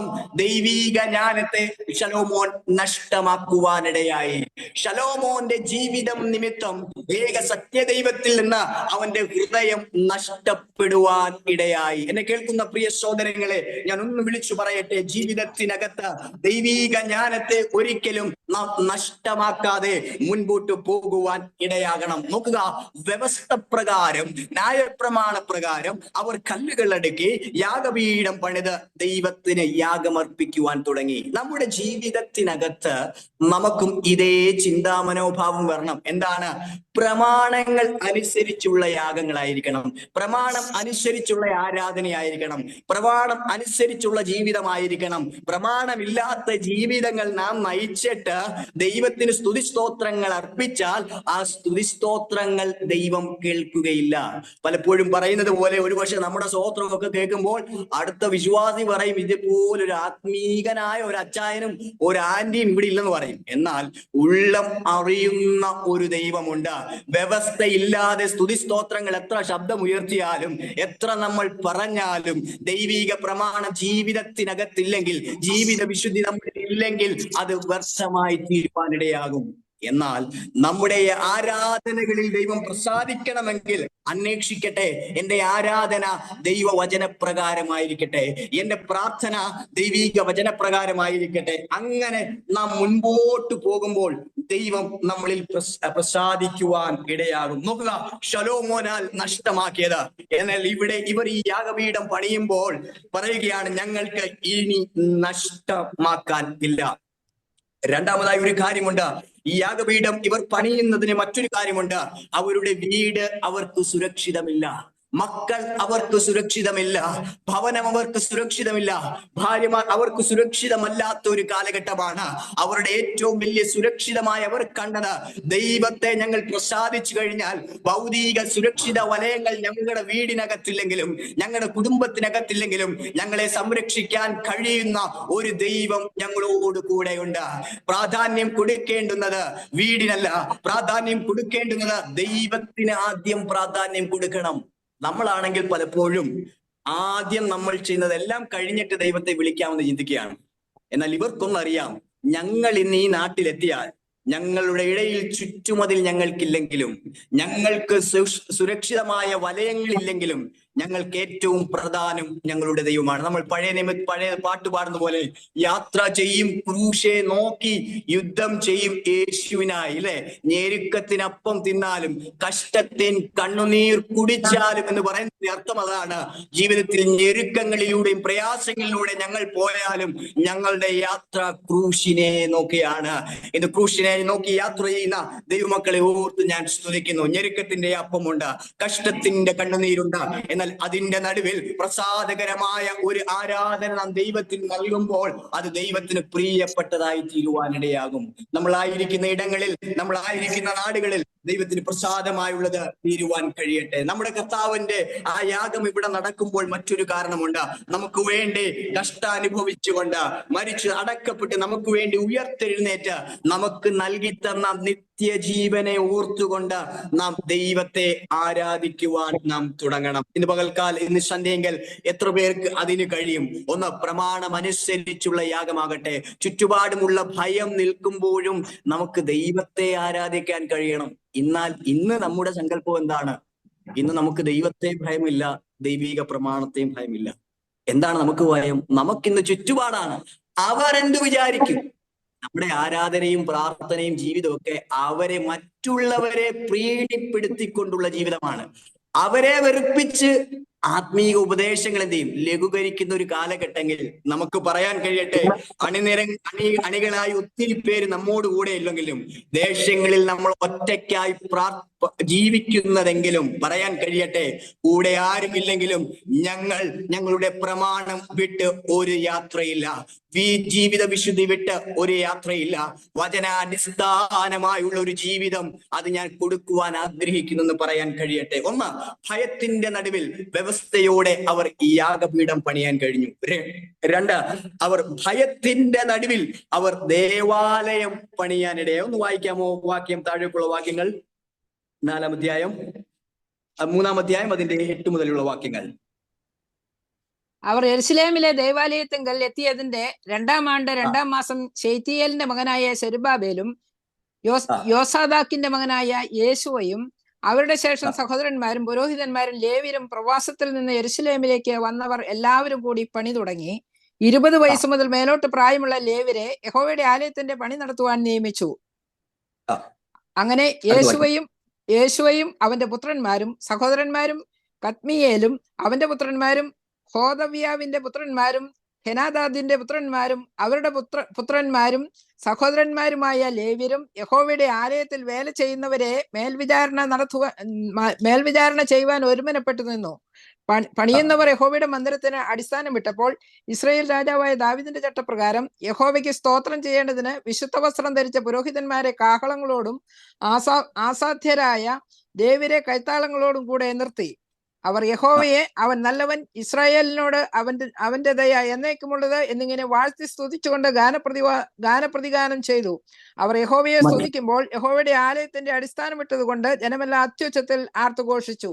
ദൈവീക ജ്ഞാനത്തെ ശലോമോൻ നഷ്ടമാക്കുവാനിടയായി. ശലോമോന്റെ ജീവിതം നിമിത്തം ഏക സത്യദൈവത്തിൽ നിന്ന് അവന്റെ ഹൃദയം നഷ്ടപ്പെടുവാൻ ഇടയായി. എന്നെ കേൾക്കുന്ന പ്രിയ സഹോദരങ്ങളെ, ഞാൻ ഒന്ന് വിളിച്ചു പറയട്ടെ, ജീവിതത്തിനകത്ത് ദൈവീക ജ്ഞാനത്തെ ഒരിക്കലും നാം നഷ്ടമാക്കാതെ മുൻപോട്ട് പോകുവാൻ ഇടയാകണം. നോക്കുക, വ്യവസ്ഥ പ്രകാരം, ന്യായപ്രമാണ പ്രകാരം അവർ കല്ലുകൾ അടുക്കി യാഗപീഠം പണിത് ദൈവത്തിന് യാഗമർപ്പിക്കുവാൻ തുടങ്ങി. നമ്മുടെ ജീവിതത്തിനകത്ത് നമുക്കും ഇതേ ചിന്താ മനോഭാവം വരണം. എന്താണ്? പ്രമാണങ്ങൾ അനുസരിച്ചുള്ള യാഗങ്ങളായിരിക്കണം, പ്രമാണം അനുസരിച്ചുള്ള ആരാധനയായിരിക്കണം, പ്രമാണം അനുസരിച്ചുള്ള ജീവിതമായിരിക്കണം. പ്രമാണമില്ലാത്ത ജീവിതങ്ങൾ നാം നയിച്ചിട്ട് ദൈവത്തിന് സ്തുതിസ്തോത്രങ്ങൾ അർപ്പിച്ചാൽ ആ സ്തുതിസ്തോത്രങ്ങൾ ദൈവം കേൾക്കുകയില്ല. പലപ്പോഴും പറയുന്നത് പോലെ ഒരുപക്ഷെ നമ്മുടെ സ്തോത്രമൊക്കെ കേൾക്കുമ്പോൾ അടുത്ത വിശ്വാസി പറയും, ഇതുപോലൊരു ആത്മീകനായ ഒരു അച്ചായനും ഒരു ആന്റിയും ഇവിടെ ഇല്ലെന്ന് പറയും. എന്നാൽ ഉള്ളം അറിയുന്ന ഒരു ദൈവമുണ്ട്. വ്യവസ്ഥയില്ലാതെ സ്തുതിസ്തോത്രങ്ങൾ എത്ര ശബ്ദമുയർത്തിയാലും എത്ര നമ്മൾ പറഞ്ഞാലും ദൈവിക പ്രമാണം ജീവിതത്തിനകത്തില്ലെങ്കിൽ, ജീവിത വിശുദ്ധി നമ്മളിൽ ഇല്ലെങ്കിൽ അത് വ്യർത്ഥമായി തീരുവാനിടയാകും. എന്നാൽ നമ്മുടെ ആരാധനകളിൽ ദൈവം പ്രസാദിക്കണമെങ്കിൽ അന്വേഷിക്കട്ടെ, എന്റെ ആരാധന ദൈവവചനപ്രകാരമായിരിക്കട്ടെ, എന്റെ പ്രാർത്ഥന ദൈവിക വചനപ്രകാരമായിരിക്കട്ടെ. അങ്ങനെ നാം മുൻപോട്ട് പോകുമ്പോൾ ദൈവം നമ്മളിൽ പ്രസാദിക്കുവാൻ ഇടയാകും. നോക്കുക, ശലോമോനാൽ നഷ്ടമാക്കിയത്. എന്നാൽ ഇവിടെ ഇവർ ഈ യാഗപീഠം പണിയുമ്പോൾ പറയുകയാണ്, ഞങ്ങൾക്ക് ഇനി നഷ്ടമാക്കാൻ ഇല്ല. രണ്ടാമതായി ഒരു കാര്യമുണ്ട്. ഈ യാഗപീഠം ഇവർ പണിയുന്നതിന് മറ്റൊരു കാര്യമുണ്ട്. അവരുടെ വീട് അവർക്ക് സുരക്ഷിതമില്ല, മക്കൾ അവർക്ക് സുരക്ഷിതമില്ല, ഭവനം അവർക്ക് സുരക്ഷിതമില്ല, ഭാര്യമാർ അവർക്ക് സുരക്ഷിതമല്ലാത്ത ഒരു കാലഘട്ടമാണ്. അവരുടെ ഏറ്റവും വലിയ സുരക്ഷിതമായി അവർ കണ്ടത്, ദൈവത്തെ ഞങ്ങൾ പ്രസാദിച്ചു കഴിഞ്ഞാൽ ഭൗതിക സുരക്ഷിത വലയങ്ങൾ ഞങ്ങളുടെ വീടിനകത്തില്ലെങ്കിലും, ഞങ്ങളുടെ കുടുംബത്തിനകത്തില്ലെങ്കിലും ഞങ്ങളെ സംരക്ഷിക്കാൻ കഴിയുന്ന ഒരു ദൈവം ഞങ്ങളോട് കൂടെയുണ്ട്. പ്രാധാന്യം കൊടുക്കേണ്ടുന്നത് വീടിനല്ല, പ്രാധാന്യം കൊടുക്കേണ്ടുന്നത് ദൈവത്തിന് ആദ്യം പ്രാധാന്യം കൊടുക്കണം. നമ്മളാണെങ്കിൽ പലപ്പോഴും ആദ്യം നമ്മൾ ചെയ്യുന്നതെല്ലാം കഴിഞ്ഞിട്ട് ദൈവത്തെ വിളിക്കാമെന്ന് ചിന്തിക്കുകയാണ്. എന്നാൽ ഇവർക്കൊന്നറിയാം, ഞങ്ങൾ ഇന്ന് ഈ നാട്ടിലെത്തിയാൽ ഞങ്ങളുടെ ഇടയിൽ ചുറ്റുമതിൽ ഞങ്ങൾക്കില്ലെങ്കിലും, ഞങ്ങൾക്ക് സുരക്ഷിതമായ വലയങ്ങളില്ലെങ്കിലും ഞങ്ങൾക്ക് ഏറ്റവും പ്രധാനം ഞങ്ങളുടെ ദൈവമാണ്. നമ്മൾ പഴയ പാട്ട് പാടുന്ന പോലെ, യാത്ര ചെയ്യും ക്രൂശെ നോക്കി, യുദ്ധം ചെയ്യും യേശുവിനായി, അല്ലെ? ഞെരുക്കത്തിനപ്പം തിന്നാലും കഷ്ടത്തിൻ കണ്ണുനീർ കുടിച്ചാലും എന്ന് പറയുന്നതിന്റെ അർത്ഥം അതാണ്. ജീവിതത്തിൽ ഞെരുക്കങ്ങളിലൂടെയും പ്രയാസങ്ങളിലൂടെ ഞങ്ങൾ പോയാലും ഞങ്ങളുടെ യാത്ര ക്രൂശിനെ നോക്കിയാണ്. ഇത് ക്രൂശിനെ നോക്കി യാത്ര ചെയ്യുന്ന ദൈവമക്കളെ ഓർത്ത് ഞാൻ സ്തുതിക്കുന്നു. ഞെരുക്കത്തിന്റെ അപ്പമുണ്ട്, കഷ്ടത്തിന്റെ കണ്ണുനീരുണ്ട്. എന്നാൽ അതിന്റെ നടുവിൽ പ്രസാദകരമായ ഒരു ആരാധന നാം ദൈവത്തിന് നൽകുമ്പോൾ അത് ദൈവത്തിന് പ്രിയപ്പെട്ടതായി തീരുവാനിടയാകും. നമ്മളായിരിക്കുന്ന ഇടങ്ങളിൽ, നമ്മളായിരിക്കുന്ന നാടുകളിൽ ദൈവത്തിന് പ്രസാദമായുള്ളത് തീരുവാൻ കഴിയട്ടെ. നമ്മുടെ കർത്താവിന്റെ ആ യാഗം ഇവിടെ നടക്കുമ്പോൾ മറ്റൊരു കാരണമുണ്ട്. നമുക്ക് വേണ്ടി കഷ്ടാനുഭവിച്ചുകൊണ്ട് മരിച്ച് അടക്കപ്പെട്ട് നമുക്ക് വേണ്ടി ഉയർത്തെഴുന്നേറ്റ് നമുക്ക് നൽകി തന്ന നിത്യജീവനെ ഓർത്തുകൊണ്ട് നാം ദൈവത്തെ ആരാധിക്കുവാൻ നാം തുടങ്ങണം. ഇന്ന് പകൽക്കാലം, ഇന്ന് സന്ധ്യയെങ്കിൽ എത്ര പേർക്ക് അതിന് കഴിയും? ഒന്ന്, പ്രമാണം അനുസരിച്ചുള്ള യാഗമാകട്ടെ. ചുറ്റുപാടുമുള്ള ഭയം നിൽക്കുമ്പോഴും നമുക്ക് ദൈവത്തെ ആരാധിക്കാൻ കഴിയണം. ഇന്ന് നമ്മുടെ സങ്കല്പം എന്താണ്? ഇന്ന് നമുക്ക് ദൈവത്തെ ഭയമില്ല, ദൈവിക പ്രമാണത്തെയും ഭയമില്ല. എന്താണ് നമുക്ക് ഭയം? നമുക്കിന്ന് ചുറ്റുപാടാണ്. അവർ എന്ത് വിചാരിക്കും? നമ്മുടെ ആരാധനയും പ്രാർത്ഥനയും ജീവിതവും ഒക്കെ മറ്റുള്ളവരെ പ്രീണിപ്പെടുത്തിക്കൊണ്ടുള്ള ജീവിതമാണ്. അവരെ വെറുപ്പിച്ച് ആത്മീയ ഉപദേശങ്ങൾ എന്ത് ചെയ്യും? ലഘൂകരിക്കുന്ന ഒരു കാലഘട്ടങ്ങളിൽ നമുക്ക് പറയാൻ കഴിയട്ടെ, അണികളായി ഒത്തിരി പേര് നമ്മോട് കൂടെ ഇല്ലെങ്കിലും ദേശങ്ങളിൽ നമ്മൾ ഒറ്റയ്ക്കായി ജീവിക്കുന്നതെങ്കിലും പറയാൻ കഴിയട്ടെ, കൂടെ ആരുമില്ലെങ്കിലും ഞങ്ങളുടെ പ്രമാണം വിട്ട് ഒരു യാത്രയില്ല, ജീവിത വിശുദ്ധി വിട്ട് ഒരു യാത്രയില്ല. വചനാടിസ്ഥാനമായുള്ള ഒരു ജീവിതം അത് ഞാൻ കൊടുക്കുവാൻ ആഗ്രഹിക്കുന്നു എന്ന് പറയാൻ കഴിയട്ടെ. ഒന്ന്, ഭയത്തിന്റെ നടുവിൽ വ്യവസ്ഥയോടെ അവർ ഈ യാഗപീഠം പണിയാൻ കഴിഞ്ഞു. രണ്ട്, അവർ ഭയത്തിന്റെ നടുവിൽ അവർ ദേവാലയം പണിയാനിടയായി. ഒന്ന് വായിക്കാമോ വാക്യം, താഴേക്കുള്ള വാക്യങ്ങൾ? 4-ാം അധ്യായം 3-ാം അധ്യായം അതിന്റെ 8 മുതലുള്ള വാക്യങ്ങൾ. അവർ യെരുശലേമിലെ ദേവാലയത്തിങ്കൽ എത്തിയതിന്റെ 2-ാം ആണ്ട് 2-ാം മാസം ശെയല്തീയേലിന്റെ മകനായ സെരുബ്ബാബേലും യോസാദാക്കിന്റെ മകനായ യേശുവയും അവരുടെ ശേഷം സഹോദരന്മാരും പുരോഹിതന്മാരും ലേവ്യരും പ്രവാസത്തിൽ നിന്ന് യെരുശലേമിലേക്ക് വന്നവർ എല്ലാവരും കൂടി പണി തുടങ്ങി. 20 വയസ്സ് മുതൽ മേലോട്ട് പ്രായമുള്ള ലേവ്യരെ യഹോവയുടെ ആലയത്തിന്റെ പണി നടത്തുവാൻ നിയമിച്ചു. അങ്ങനെ യേശുവയും അവന്റെ പുത്രന്മാരും സഹോദരന്മാരും കദ്മിയേലും അവന്റെ പുത്രന്മാരും ഹോദവ്യാവിന്റെ പുത്രന്മാരും ഹെനാദാദിന്റെ പുത്രന്മാരും അവരുടെ പുത്രന്മാരും സഹോദരന്മാരുമായ ലേവ്യരും യഹോവയുടെ ആലയത്തിൽ വേല ചെയ്യുന്നവരെ മേൽവിചാരണ ചെയ്യുവാൻ ഒരുമനപ്പെട്ടു നിന്നു. പണിയുന്നവർ യഹോവയുടെ മന്ദിരത്തിന് അടിസ്ഥാനം വിട്ടപ്പോൾ ഇസ്രായേൽ രാജാവായ ദാവീദിന്റെ ചട്ടപ്രകാരം യഹോവയ്ക്ക് സ്തോത്രം ചെയ്യേണ്ടതിന് വിശുദ്ധ വസ്ത്രം ധരിച്ച പുരോഹിതന്മാരെ കാഹളങ്ങളോടും ആസാധ്യരായ ലേവ്യരെ കൈത്താളങ്ങളോടും കൂടെ നിർത്തി. അവർ യഹോവയെ അവൻ നല്ലവൻ, ഇസ്രായേലിനോട് അവന്റെ ദയ എന്നേക്കുമുള്ളത് എന്നിങ്ങനെ വാഴ്ത്തി സ്തുതിച്ചുകൊണ്ട് ഗാനപ്രതിഗാനം ചെയ്തു. അവർ യഹോവയെ സ്തുതിക്കുമ്പോൾ യഹോവയുടെ ആലയത്തിന്റെ അടിസ്ഥാനം ഇട്ടതുകൊണ്ട് ജനമെല്ലാം അത്യുച്ചത്തിൽ ആർത്തുഘോഷിച്ചു.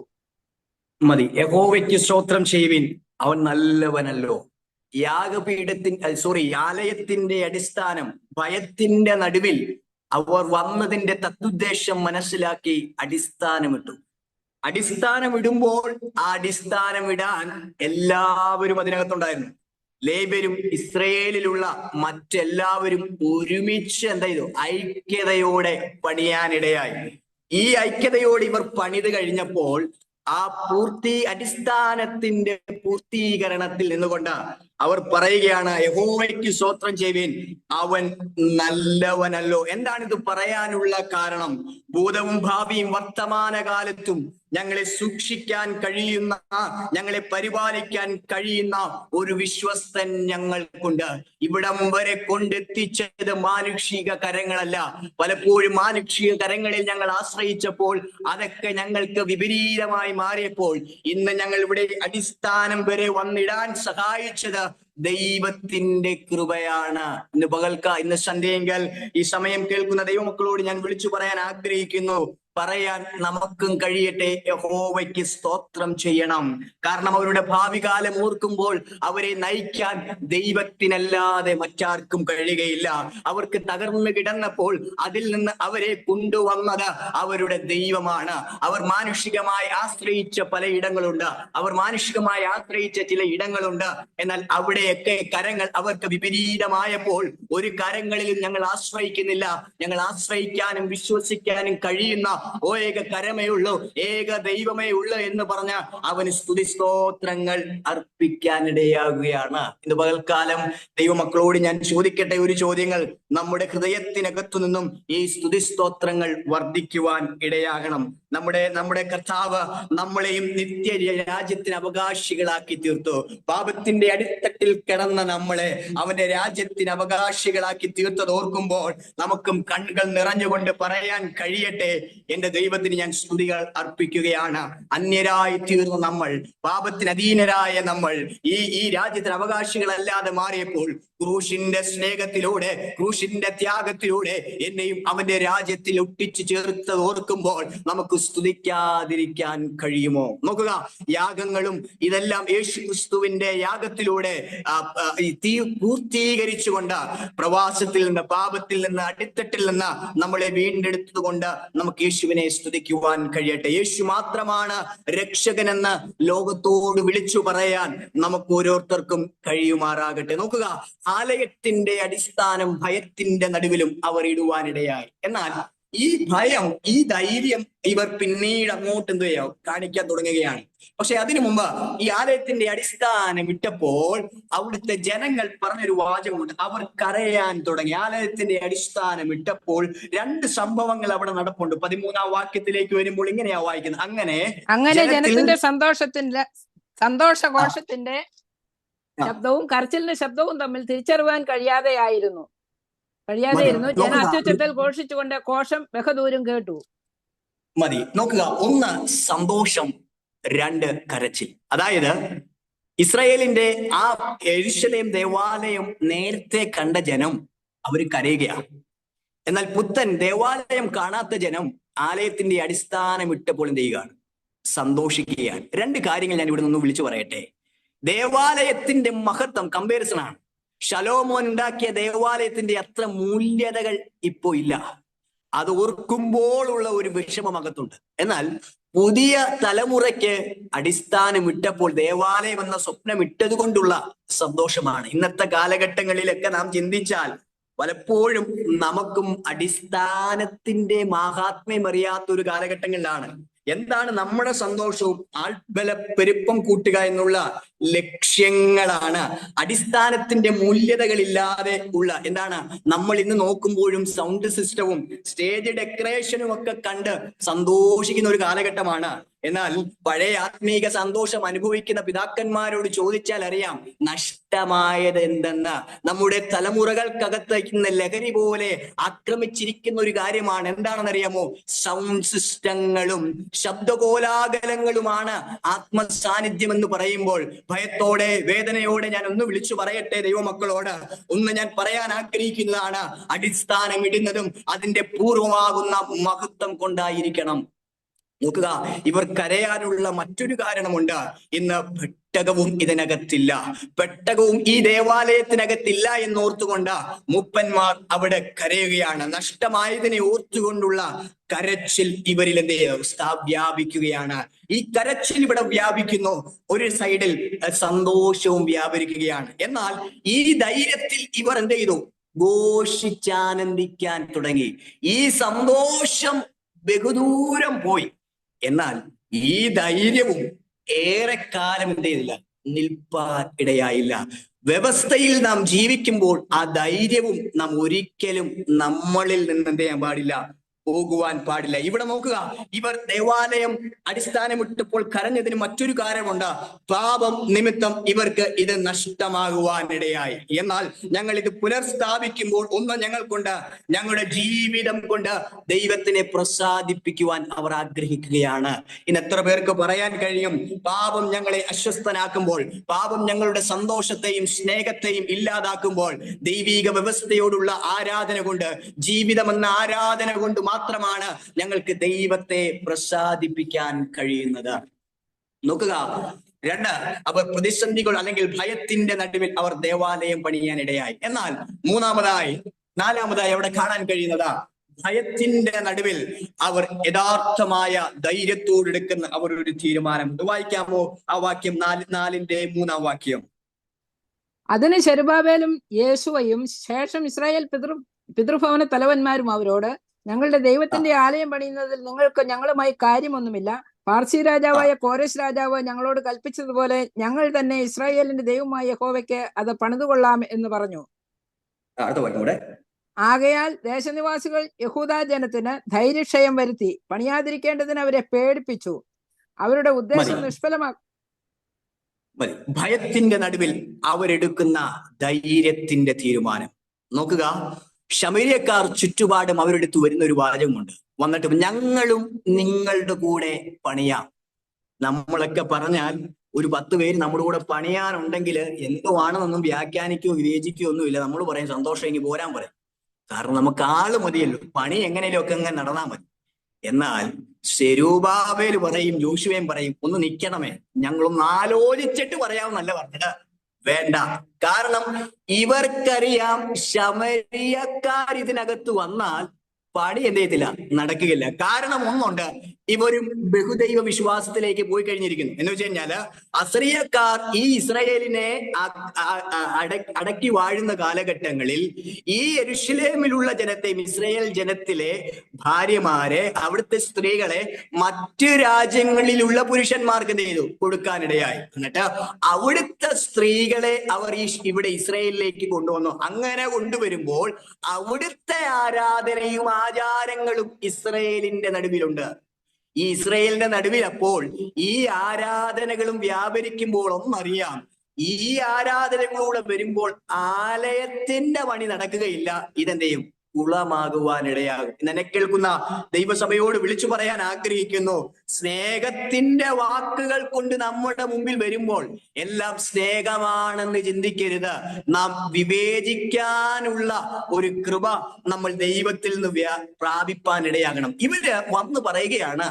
മതി. യഹോവയ്ക്ക് സ്തോത്രം ചെയ്യുവിൻ, അവൻ നല്ലവനല്ലോ. ആലയത്തിന്റെ അടിസ്ഥാനം ഭയത്തിന്റെ നടുവിൽ അവർ വന്നതിന്റെ തത്തുദ്ദേശം മനസ്സിലാക്കി അടിസ്ഥാനമിട്ടു. അടിസ്ഥാനമിടുമ്പോൾ ആ അടിസ്ഥാനമിടാൻ എല്ലാവരും അതിനകത്തുണ്ടായിരുന്നു. ലേവ്യരും ഇസ്രയേലിലുള്ള മറ്റെല്ലാവരും ഒരുമിച്ച് എന്ത് ചെയ്തു? ഐക്യതയോടെ പണിയാനിടയായി. ഈ ഐക്യതയോടെ ഇവർ പണിത് കഴിഞ്ഞപ്പോൾ ആ അടിസ്ഥാനത്തിന്റെ പൂർത്തീകരണത്തിൽ നിന്നുകൊണ്ട് അവർ പറയുകയാണ്, യഹോവയ്ക്ക് സ്തോത്രം ചെയ്യുവിൻ, അവൻ നല്ലവനല്ലോ. എന്താണിത് പറയാനുള്ള കാരണം? ഭൂതവും ഭാവിയും വർത്തമാനകാലത്തും ഞങ്ങളെ സൂക്ഷിക്കാൻ കഴിയുന്ന, ഞങ്ങളെ പരിപാലിക്കാൻ കഴിയുന്ന ഒരു വിശ്വസ്തൻ ഞങ്ങൾക്കുണ്ട്. ഇവിടം വരെ കൊണ്ടെത്തിച്ചത് മാനുഷിക കരങ്ങളല്ല. പലപ്പോഴും മാനുഷിക കരങ്ങളിൽ ഞങ്ങൾ ആശ്രയിച്ചപ്പോൾ അതൊക്കെ ഞങ്ങൾക്ക് വിപരീതമായി മാറിയപ്പോൾ ഇന്ന് ഞങ്ങൾ ഇവിടെ അടിസ്ഥാനം വരെ വന്നിടാൻ സഹായിച്ചത് ദൈവത്തിന്റെ കൃപയാണ്. ഇന്ന് സന്ധ്യയെങ്കിൽ ഈ സമയം കേൾക്കുന്ന ദൈവമക്കളോട് ഞാൻ വിളിച്ചു പറയാൻ ആഗ്രഹിക്കുന്നു, പറയാൻ നമുക്കും കഴിയട്ടെ, യഹോവയ്ക്ക് സ്തോത്രം ചെയ്യണം. കാരണം അവരുടെ ഭാവി കാലം ഓർക്കുമ്പോൾ അവരെ നയിക്കാൻ ദൈവത്തിനല്ലാതെ മറ്റാർക്കും കഴിയുകയില്ല. അവർക്ക് തകർന്നു കിടന്നപ്പോൾ അതിൽ നിന്ന് അവരെ കൊണ്ടുവന്നത് അവരുടെ ദൈവമാണ്. അവർ മാനുഷികമായി ആശ്രയിച്ച പലയിടങ്ങളുണ്ട്, അവർ മാനുഷികമായി ആശ്രയിച്ച ചില ഇടങ്ങളുണ്ട്. എന്നാൽ അവിടെയൊക്കെ കരങ്ങൾ അവർക്ക് വിപരീതമായപ്പോൾ ഒരു കരങ്ങളിലും ഞങ്ങൾ ആശ്രയിക്കുന്നില്ല. ഞങ്ങൾ ആശ്രയിക്കാനും വിശ്വസിക്കാനും കഴിയുന്ന ഏക കരമേ ഉള്ളൂ, ഏക ദൈവമേ ഉള്ളൂ എന്ന് പറഞ്ഞ അവന് സ്തുതിസ്തോത്രങ്ങൾ അർപ്പിക്കാനിടയാകുകയാണ്. ഇന്ന് പകൽക്കാലം ദൈവമക്കളോട് ഞാൻ ചോദിക്കട്ടെ ഒരു ചോദ്യങ്ങൾ. നമ്മുടെ ഹൃദയത്തിനകത്തു നിന്നും ഈ സ്തുതിസ്തോത്രങ്ങൾ വർദ്ധിക്കുവാൻ ഇടയാകണം. നമ്മുടെ കർത്താവ് നമ്മളെയും നിത്യ രാജ്യത്തിന് അവകാശികളാക്കി തീർത്തു. പാപത്തിന്റെ അടിത്തട്ടിൽ കിടന്ന നമ്മളെ അവന്റെ രാജ്യത്തിന് അവകാശികളാക്കി തീർത്തത് ഓർക്കുമ്പോൾ നമുക്കും കണ്ണുകൾ നിറഞ്ഞുകൊണ്ട് പറയാൻ കഴിയട്ടെ, എന്റെ ദൈവത്തിന് ഞാൻ സ്തുതികൾ അർപ്പിക്കുകയാണ്. അന്യരായി തീർന്ന നമ്മൾ, പാപത്തിന് അധീനരായ നമ്മൾ ഈ രാജ്യത്തിന് അവകാശികളല്ലാതെ മാറിയപ്പോൾ ക്രൂശിന്റെ സ്നേഹത്തിലൂടെ, ക്രൂശിന്റെ ത്യാഗത്തിലൂടെ എന്നെയും അവന്റെ രാജ്യത്തിൽ ഒട്ടിച്ചു ചേർത്തത് ഓർക്കുമ്പോൾ നമുക്ക് സ്തുതിക്കാതിരിക്കാൻ കഴിയുമോ? നോക്കുക, യാഗങ്ങളും ഇതെല്ലാം യേശു ക്രിസ്തുവിന്റെ യാഗത്തിലൂടെ പൂർത്തീകരിച്ചുകൊണ്ട് പ്രവാസത്തിൽ നിന്ന്, പാപത്തിൽ നിന്ന്, അടിത്തട്ടിൽ നിന്ന് നമ്മളെ വീണ്ടെടുത്തതുകൊണ്ട് നമുക്ക് യേശുവിനെ സ്തുതിക്കുവാൻ കഴിയട്ടെ. യേശു മാത്രമാണ് രക്ഷകനെന്ന് ലോകത്തോട് വിളിച്ചു പറയാൻ നമുക്ക് ഓരോരുത്തർക്കും കഴിയുമാറാകട്ടെ. നോക്കുക, ആലയത്തിന്റെ അടിസ്ഥാനം ഭയത്തിന്റെ നടുവിലും അവർ ഇടുവാനിടയായി. എന്നാൽ ഈ ഭയം, ഈ ധൈര്യം ഇവർ പിന്നീട് അങ്ങോട്ട് എന്ത് ചെയ്യാം കാണിക്കാൻ തുടങ്ങുകയാണ്. പക്ഷെ അതിനു മുമ്പ് ഈ ആലയത്തിന്റെ അടിസ്ഥാനം ഇട്ടപ്പോൾ അവിടുത്തെ ജനങ്ങൾ പറഞ്ഞൊരു വാചകമുണ്ട്, അവർ കരയാൻ തുടങ്ങി. ആലയത്തിന്റെ അടിസ്ഥാനം ഇട്ടപ്പോൾ രണ്ട് സംഭവങ്ങൾ അവിടെ നടപ്പുണ്ട്. 13-ാം വാക്യത്തിലേക്ക് വരുമ്പോൾ ഇങ്ങനെയാ വായിക്കുന്നത്, അങ്ങനെ ജനത്തിന്റെ സന്തോഷഘോഷത്തിന്റെ ശബ്ദവും കരച്ചിലിന്റെ ശബ്ദവും തമ്മിൽ തിരിച്ചറിയാൻ കഴിയാതെയിരുന്നു. ജന അത്യുച്ചത്തിൽ ഘോഷിച്ചുകൊണ്ട് ഘോഷം ബഹുദൂരം കേട്ടു. മതി നോക്കുക, ഒന്ന് സന്തോഷം, രണ്ട് കരച്ചിൽ. അതായത് ഇസ്രായേലിന്റെ ആ യെരൂശലേം ദേവാലയം നേരത്തെ കണ്ട ജനം അവർ കരയുകയാണ്. എന്നാൽ പുത്തൻ ദേവാലയം കാണാത്ത ജനം ആലയത്തിന്റെ അടിസ്ഥാനം ഇട്ടപ്പോൾ എന്ത് ചെയ്യുകയാണ്? സന്തോഷിക്കുകയാണ്. രണ്ട് കാര്യങ്ങൾ ഞാൻ ഇവിടെ നിന്ന് വിളിച്ചു പറയട്ടെ. ദേവാലയത്തിന്റെ മഹത്വം കമ്പാരിസൺ ആണ്. ശലോമോൻ ഉണ്ടാക്കിയ ദേവാലയത്തിന്റെ അത്ര മൂല്യതകൾ ഇപ്പോ ഇല്ല. അത് ഓർക്കുമ്പോഴുള്ള ഒരു വിഷമമകത്തുണ്ട്. എന്നാൽ പുതിയ തലമുറയ്ക്ക് അടിസ്ഥാനം ഇട്ടപ്പോൾ ദേവാലയം എന്ന സ്വപ്നം ഇട്ടത് കൊണ്ടുള്ള സന്തോഷമാണ്. ഇന്നത്തെ കാലഘട്ടങ്ങളിലൊക്കെ നാം ചിന്തിച്ചാൽ പലപ്പോഴും നമുക്കും അടിസ്ഥാനത്തിന്റെ മാഹാത്മ്യം അറിയാത്ത ഒരു കാലഘട്ടങ്ങളിലാണ്. എന്താണ് നമ്മുടെ സന്തോഷവും? ആൾബലപ്പെരുപ്പം കൂട്ടുക എന്നുള്ള ലക്ഷ്യങ്ങളാണ്. അടിസ്ഥാനത്തിന്റെ മൂല്യതകളില്ലാതെ ഉള്ള എന്താണ് നമ്മൾ ഇന്ന് നോക്കുമ്പോഴും സൗണ്ട് സിസ്റ്റവും സ്റ്റേജ് ഡെക്കറേഷനും ഒക്കെ കണ്ട് സന്തോഷിക്കുന്ന ഒരു കാലഘട്ടമാണ്. എന്നാൽ പഴയ ആത്മീക സന്തോഷം അനുഭവിക്കുന്ന പിതാക്കന്മാരോട് ചോദിച്ചാൽ അറിയാം നഷ്ടമായത് എന്തെന്ന്. നമ്മുടെ തലമുറകൾക്കകത്തേക്കുന്ന ലഹരി പോലെ ആക്രമിച്ചിരിക്കുന്ന ഒരു കാര്യമാണ്. എന്താണെന്നറിയാമോ? സൗണ്ട് സിസ്റ്റങ്ങളും ശബ്ദകോലാഹലങ്ങളുമാണ് ആത്മസാന്നിധ്യം എന്ന് പറയുമ്പോൾ ഭയത്തോടെ വേദനയോടെ ഞാൻ ഒന്ന് വിളിച്ചു പറയട്ടെ ദൈവമക്കളോട്. ഒന്ന് ഞാൻ പറയാൻ ആഗ്രഹിക്കുന്നതാണ്, അടിസ്ഥാനം ഇടുന്നതും അതിന്റെ പൂർവമാകുന്ന മഹത്വം കൊണ്ടായിരിക്കണം. നോക്കുക, ഇവർ കരയാനുള്ള മറ്റൊരു കാരണമുണ്ട്. ഇന്ന് പെട്ടകവും ഇതിനകത്തില്ല. പെട്ടകവും ഈ ദേവാലയത്തിനകത്തില്ല എന്നോർത്തുകൊണ്ട് മൂപ്പന്മാർ അവിടെ കരയുകയാണ്. നഷ്ടമായതിനെ ഓർത്തുകൊണ്ടുള്ള കരച്ചിൽ ഇവരിൽ എന്ത് വ്യാപിക്കുകയാണ്. ഈ കരച്ചിൽ ഇവിടെ വ്യാപിക്കുന്നു. ഒരു സൈഡിൽ സന്തോഷവും വ്യാപരിക്കുകയാണ്. എന്നാൽ ഈ ധൈര്യത്തിൽ ഇവർ എന്ത് ചെയ്തു? ഘോഷിച്ചാനന്ദിക്കാൻ തുടങ്ങി. ഈ സന്തോഷം ബഹുദൂരം പോയി. എന്നാൽ ഈ ധൈര്യവും ഏറെക്കാലം എന്ത് ചെയ്തില്ല? നിൽപ്പാൻ ഇടയായില്ല. വ്യവസ്ഥയിൽ നാം ജീവിക്കുമ്പോൾ ആ ധൈര്യവും നാം ഒരിക്കലും നമ്മളിൽ നിന്ന് എന്ത് ചെയ്യാൻ പാടില്ല? പോകുവാൻ പാടില്ല. ഇവിടെ നോക്കുക, ഇവർ ദേവാലയം അടിസ്ഥാനമിട്ടപ്പോൾ കരഞ്ഞതിന് മറ്റൊരു കാരണമുണ്ട്. പാപം നിമിത്തം ഇവർക്ക് ഇത് നഷ്ടമാകുവാനിടയായി. എന്നാൽ ഞങ്ങൾ ഇത് പുനർസ്ഥാപിക്കുമ്പോൾ ഒന്ന് ഞങ്ങൾക്കുണ്ട്, ഞങ്ങളുടെ ജീവിതം കൊണ്ട് ദൈവത്തിനെ പ്രസാദിപ്പിക്കുവാൻ അവർ ആഗ്രഹിക്കുകയാണ്. ഇന്ന് എത്ര പേർക്ക് പറയാൻ കഴിയും, പാപം ഞങ്ങളെ അസ്വസ്ഥനാക്കുമ്പോൾ, പാപം ഞങ്ങളുടെ സന്തോഷത്തെയും സ്നേഹത്തെയും ഇല്ലാതാക്കുമ്പോൾ ദൈവിക വ്യവസ്ഥയോടുള്ള ആരാധന കൊണ്ട്, ജീവിതം എന്ന ആരാധന കൊണ്ട് മാത്രമാണ് ഞങ്ങൾക്ക് ദൈവത്തെ പ്രസാദിപ്പിക്കാൻ കഴിയുന്നത്. നോക്കുക, രണ്ട്, അവർ പ്രതിസന്ധികൾ അല്ലെങ്കിൽ ഭയത്തിന്റെ നടുവിൽ അവർ ദേവാലയം പണിയാനിടയായി. എന്നാൽ നാലാമതായി അവിടെ കാണാൻ കഴിയുന്നത്, ഭയത്തിന്റെ നടുവിൽ അവർ യഥാർത്ഥമായ ധൈര്യത്തോടെടുക്കുന്ന അവർ ഒരു തീരുമാനം. വായിക്കാമോ ആ വാക്യം? 4:3 വാക്യം. അതിന് സെരുബ്ബാബേലും യേശുവയും ശേഷം ഇസ്രായേൽ പിതൃഭവന തലവന്മാരും അവരോട്, ഞങ്ങളുടെ ദൈവത്തിന്റെ ആലയം പണിയുന്നതിൽ നിങ്ങൾക്ക് ഞങ്ങളുമായി കാര്യമൊന്നുമില്ല. പാർസി രാജാവായ കോരേശ് രാജാവ് ഞങ്ങളോട് കൽപ്പിച്ചതുപോലെ ഞങ്ങൾ തന്നെ ഇസ്രായേലിന്റെ ദൈവമായ യഹോവയ്ക്ക് അത് പണിതുകൊള്ളാം എന്ന് പറഞ്ഞു. ആകയാൽ ദേശനിവാസികൾ യഹൂദാ ജനത്തിന് ധൈര്യക്ഷയം വരുത്തി പണിയാതിരിക്കേണ്ടതിന് അവരെ പേടിപ്പിച്ചു. അവരുടെ ഉദ്ദേശം നിഷ്ഫലമാക്കി. ഭയത്തിന്റെ നടുവിൽ അവരെടുക്കുന്ന ധൈര്യത്തിന്റെ തീരുമാനം. നോക്കുക, ശമര്യക്കാർ ചുറ്റുപാടും അവരെടുത്ത് വരുന്ന ഒരു വാചകമുണ്ട്. വന്നിട്ട് ഞങ്ങളും നിങ്ങളുടെ കൂടെ പണിയാം. നമ്മളൊക്കെ പറഞ്ഞാൽ ഒരു 10 പേര് നമ്മുടെ കൂടെ പണിയാനുണ്ടെങ്കിൽ എന്തോ ആണെന്നൊന്നും വ്യാഖ്യാനിക്കുകയോ വിവേചിക്കുകയോ ഒന്നുമില്ല. നമ്മൾ പറയും സന്തോഷം ഇനി പോരാൻ പറയും. കാരണം നമുക്ക് ആള് മതിയല്ലോ, പണി എങ്ങനെയും ഒക്കെ അങ്ങനെ നടന്നാൽ മതി. എന്നാൽ സെരുബ്ബാബേൽ പറയും, യോശുവയും പറയും, ഒന്ന് നിൽക്കണമേ, ഞങ്ങളൊന്ന് ആലോചിച്ചിട്ട് പറയാമെന്നല്ല പറഞ്ഞത്. വേണ്ട. കാരണം ഇവർക്കറിയാം ശമര്യക്കാർ ഇതിനകത്ത് വന്നാൽ പണി എന്ത് ചെയ്യത്തില്ല, നടക്കുകയില്ല. കാരണം ഒന്നുണ്ട്, ഇവരും ബഹുദൈവ വിശ്വാസത്തിലേക്ക് പോയി കഴിഞ്ഞിരിക്കുന്നു. എന്ന് വെച്ച് കഴിഞ്ഞാല് അസറിയക്കാർ ഈ ഇസ്രായേലിനെ അടക്കി വാഴുന്ന കാലഘട്ടങ്ങളിൽ ഈ യെരൂശലേമിലുള്ള ജനത്തെയും ഇസ്രായേൽ ജനത്തിലെ ഭാര്യമാരെ, അവിടുത്തെ സ്ത്രീകളെ മറ്റു രാജ്യങ്ങളിലുള്ള പുരുഷന്മാർക്ക് എന്ത് ചെയ്തു? കൊടുക്കാനിടയായി. എന്നിട്ട് അവിടുത്തെ സ്ത്രീകളെ അവർ ഇവിടെ ഇസ്രായേലിലേക്ക് കൊണ്ടുവന്നു. അങ്ങനെ കൊണ്ടുവരുമ്പോൾ അവിടുത്തെ ആരാധനയും ആചാരങ്ങളും ഇസ്രായേലിന്റെ നടുവിലുണ്ട്. ഈ ഇസ്രായേലിന്റെ നടുവിൽ അപ്പോൾ ഈ ആരാധനകളും വ്യാപരിക്കുമ്പോൾ ഒന്നറിയാം, ഈ ആരാധനകളൂടെ വരുമ്പോൾ ആലയത്തിന്റെ പണി നടക്കുകയില്ല, ഇതെന്ത് ചെയ്യും? കുളമാകുവാനിടയാകും. എന്നെ കേൾക്കുന്ന ദൈവസഭയോട് വിളിച്ചു പറയാൻ ആഗ്രഹിക്കുന്നു, സ്നേഹത്തിന്റെ വാക്കുകൾ കൊണ്ട് നമ്മുടെ മുമ്പിൽ വരുമ്പോൾ എല്ലാം സ്നേഹമാണെന്ന് ചിന്തിക്കരുത്. നാം വിവേചിക്കാനുള്ള ഒരു കൃപ നമ്മൾ ദൈവത്തിൽ നിന്ന് പ്രാപിപ്പാനിടയാകണം. ഇവര് വന്ന് പറയുകയാണ്,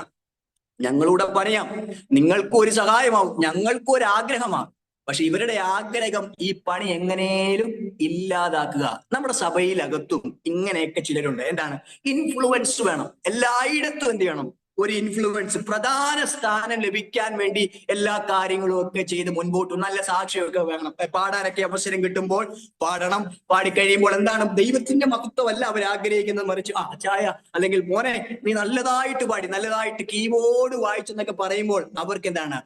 ഞങ്ങളൂടെ പറയാം, നിങ്ങൾക്കും ഒരു സഹായമാവും, ഞങ്ങൾക്കും ഒരു ആഗ്രഹമാണ്. പക്ഷെ ഇവരുടെ ആഗ്രഹം ഈ പണി എങ്ങനെയും ഇല്ലാതാക്കുക. നമ്മുടെ സഭയിലകത്തും ഇങ്ങനെയൊക്കെ ചിലരുണ്ട്. എന്താണ്? ഇൻഫ്ലുവൻസ് വേണം. എല്ലായിടത്തും എന്ത് ചെയ്യണം? ഒരു ഇൻഫ്ലുവൻസ്, പ്രധാന സ്ഥാനം ലഭിക്കാൻ വേണ്ടി എല്ലാ കാര്യങ്ങളും ഒക്കെ ചെയ്ത് മുൻപോട്ട് നല്ല സാക്ഷിയൊക്കെ വേണം. പാടാനൊക്കെ അവസരം കിട്ടുമ്പോൾ പാടണം. പാടിക്കഴിയുമ്പോൾ എന്താണ്? ദൈവത്തിന്റെ മഹത്വമല്ല അവർ ആഗ്രഹിക്കുന്നത്, മറിച്ച് ചായ അല്ലെങ്കിൽ മോനെ നീ നല്ലതായിട്ട് പാടി, നല്ലതായിട്ട് കീബോർഡ് വായിച്ചെന്നൊക്കെ പറയുമ്പോൾ അവർക്ക് എന്താണ്?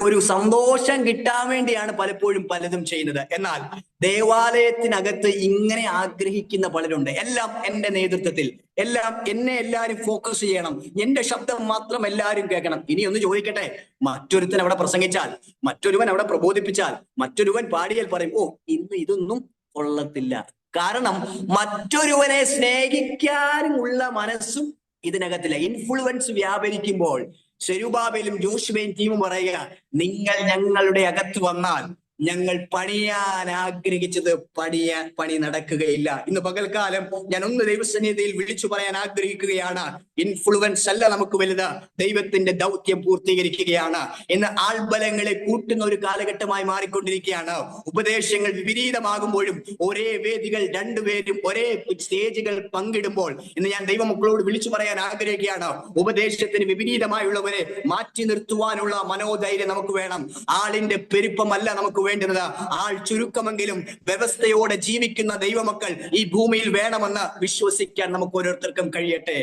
ഒരു സന്തോഷം കിട്ടാൻ വേണ്ടിയാണ് പലപ്പോഴും പലതും ചെയ്യുന്നത്. എന്നാൽ ദേവാലയത്തിനകത്ത് ഇങ്ങനെ ആഗ്രഹിക്കുന്ന പലരുണ്ട്. എല്ലാം എന്റെ നേതൃത്വത്തിൽ, എല്ലാം എന്നെ എല്ലാവരും ഫോക്കസ് ചെയ്യണം, എന്റെ ശബ്ദം മാത്രം എല്ലാവരും കേൾക്കണം. ഇനി ഒന്ന് ചോദിക്കട്ടെ, മറ്റൊരുത്തൻ അവിടെ പ്രസംഗിച്ചാൽ, മറ്റൊരുവൻ അവിടെ പ്രബോധിപ്പിച്ചാൽ, മറ്റൊരുവൻ പാടിയാൽ പറയും, ഓ ഇന്ന് ഇതൊന്നും കൊള്ളത്തില്ല. കാരണം മറ്റൊരുവനെ സ്നേഹിക്കാനുമുള്ള മനസ്സും ഇതിനകത്തില്ല. ഇൻഫ്ലുവൻസ് വ്യാപരിക്കുമ്പോൾ സെരുബാബേലും ജോഷുവയും ടീമും പറയുക, നിങ്ങൾ ഞങ്ങളുടെ അകത്ത് വന്നാൽ ഞങ്ങൾ പണിയാൻ ആഗ്രഹിച്ചത് പണി നടക്കുകയില്ല. ഇന്ന് പകൽക്കാലം ഞാൻ ഒന്ന് ദൈവസന്നിധിയിൽ വിളിച്ചു പറയാൻ ആഗ്രഹിക്കുകയാണ്, ഇൻഫ്ലുവൻസ് അല്ല നമുക്ക് വലുത്, ദൈവത്തിന്റെ ദൗത്യം പൂർത്തീകരിക്കുകയാണ്. ഇന്ന് ആൾബലങ്ങളെ കൂട്ടുന്ന ഒരു കാലഘട്ടമായി മാറിക്കൊണ്ടിരിക്കുകയാണ്. ഉപദേശങ്ങൾ വിപരീതമാകുമ്പോഴും ഒരേ വേദികൾ രണ്ടുപേരും ഒരേ സ്റ്റേജുകൾ പങ്കിടുമ്പോൾ ഇന്ന് ഞാൻ ദൈവമക്കളോട് വിളിച്ചു പറയാൻ ആഗ്രഹിക്കുകയാണ്, ഉപദേശത്തിന് വിപരീതമായുള്ളവരെ മാറ്റി നിർത്തുവാനുള്ള മനോധൈര്യം നമുക്ക് വേണം. ആളിന്റെ പെരുപ്പമല്ല നമുക്ക് വേണ്ടുന്നത്, ആൾ ചുരുക്കമെങ്കിലും വ്യവസ്ഥയോടെ ജീവിക്കുന്ന ദൈവമക്കൾ ഈ ഭൂമിയിൽ വേണമെന്ന് വിശ്വസിക്കാൻ നമുക്ക് ഓരോരുത്തർക്കും കഴിയട്ടെ.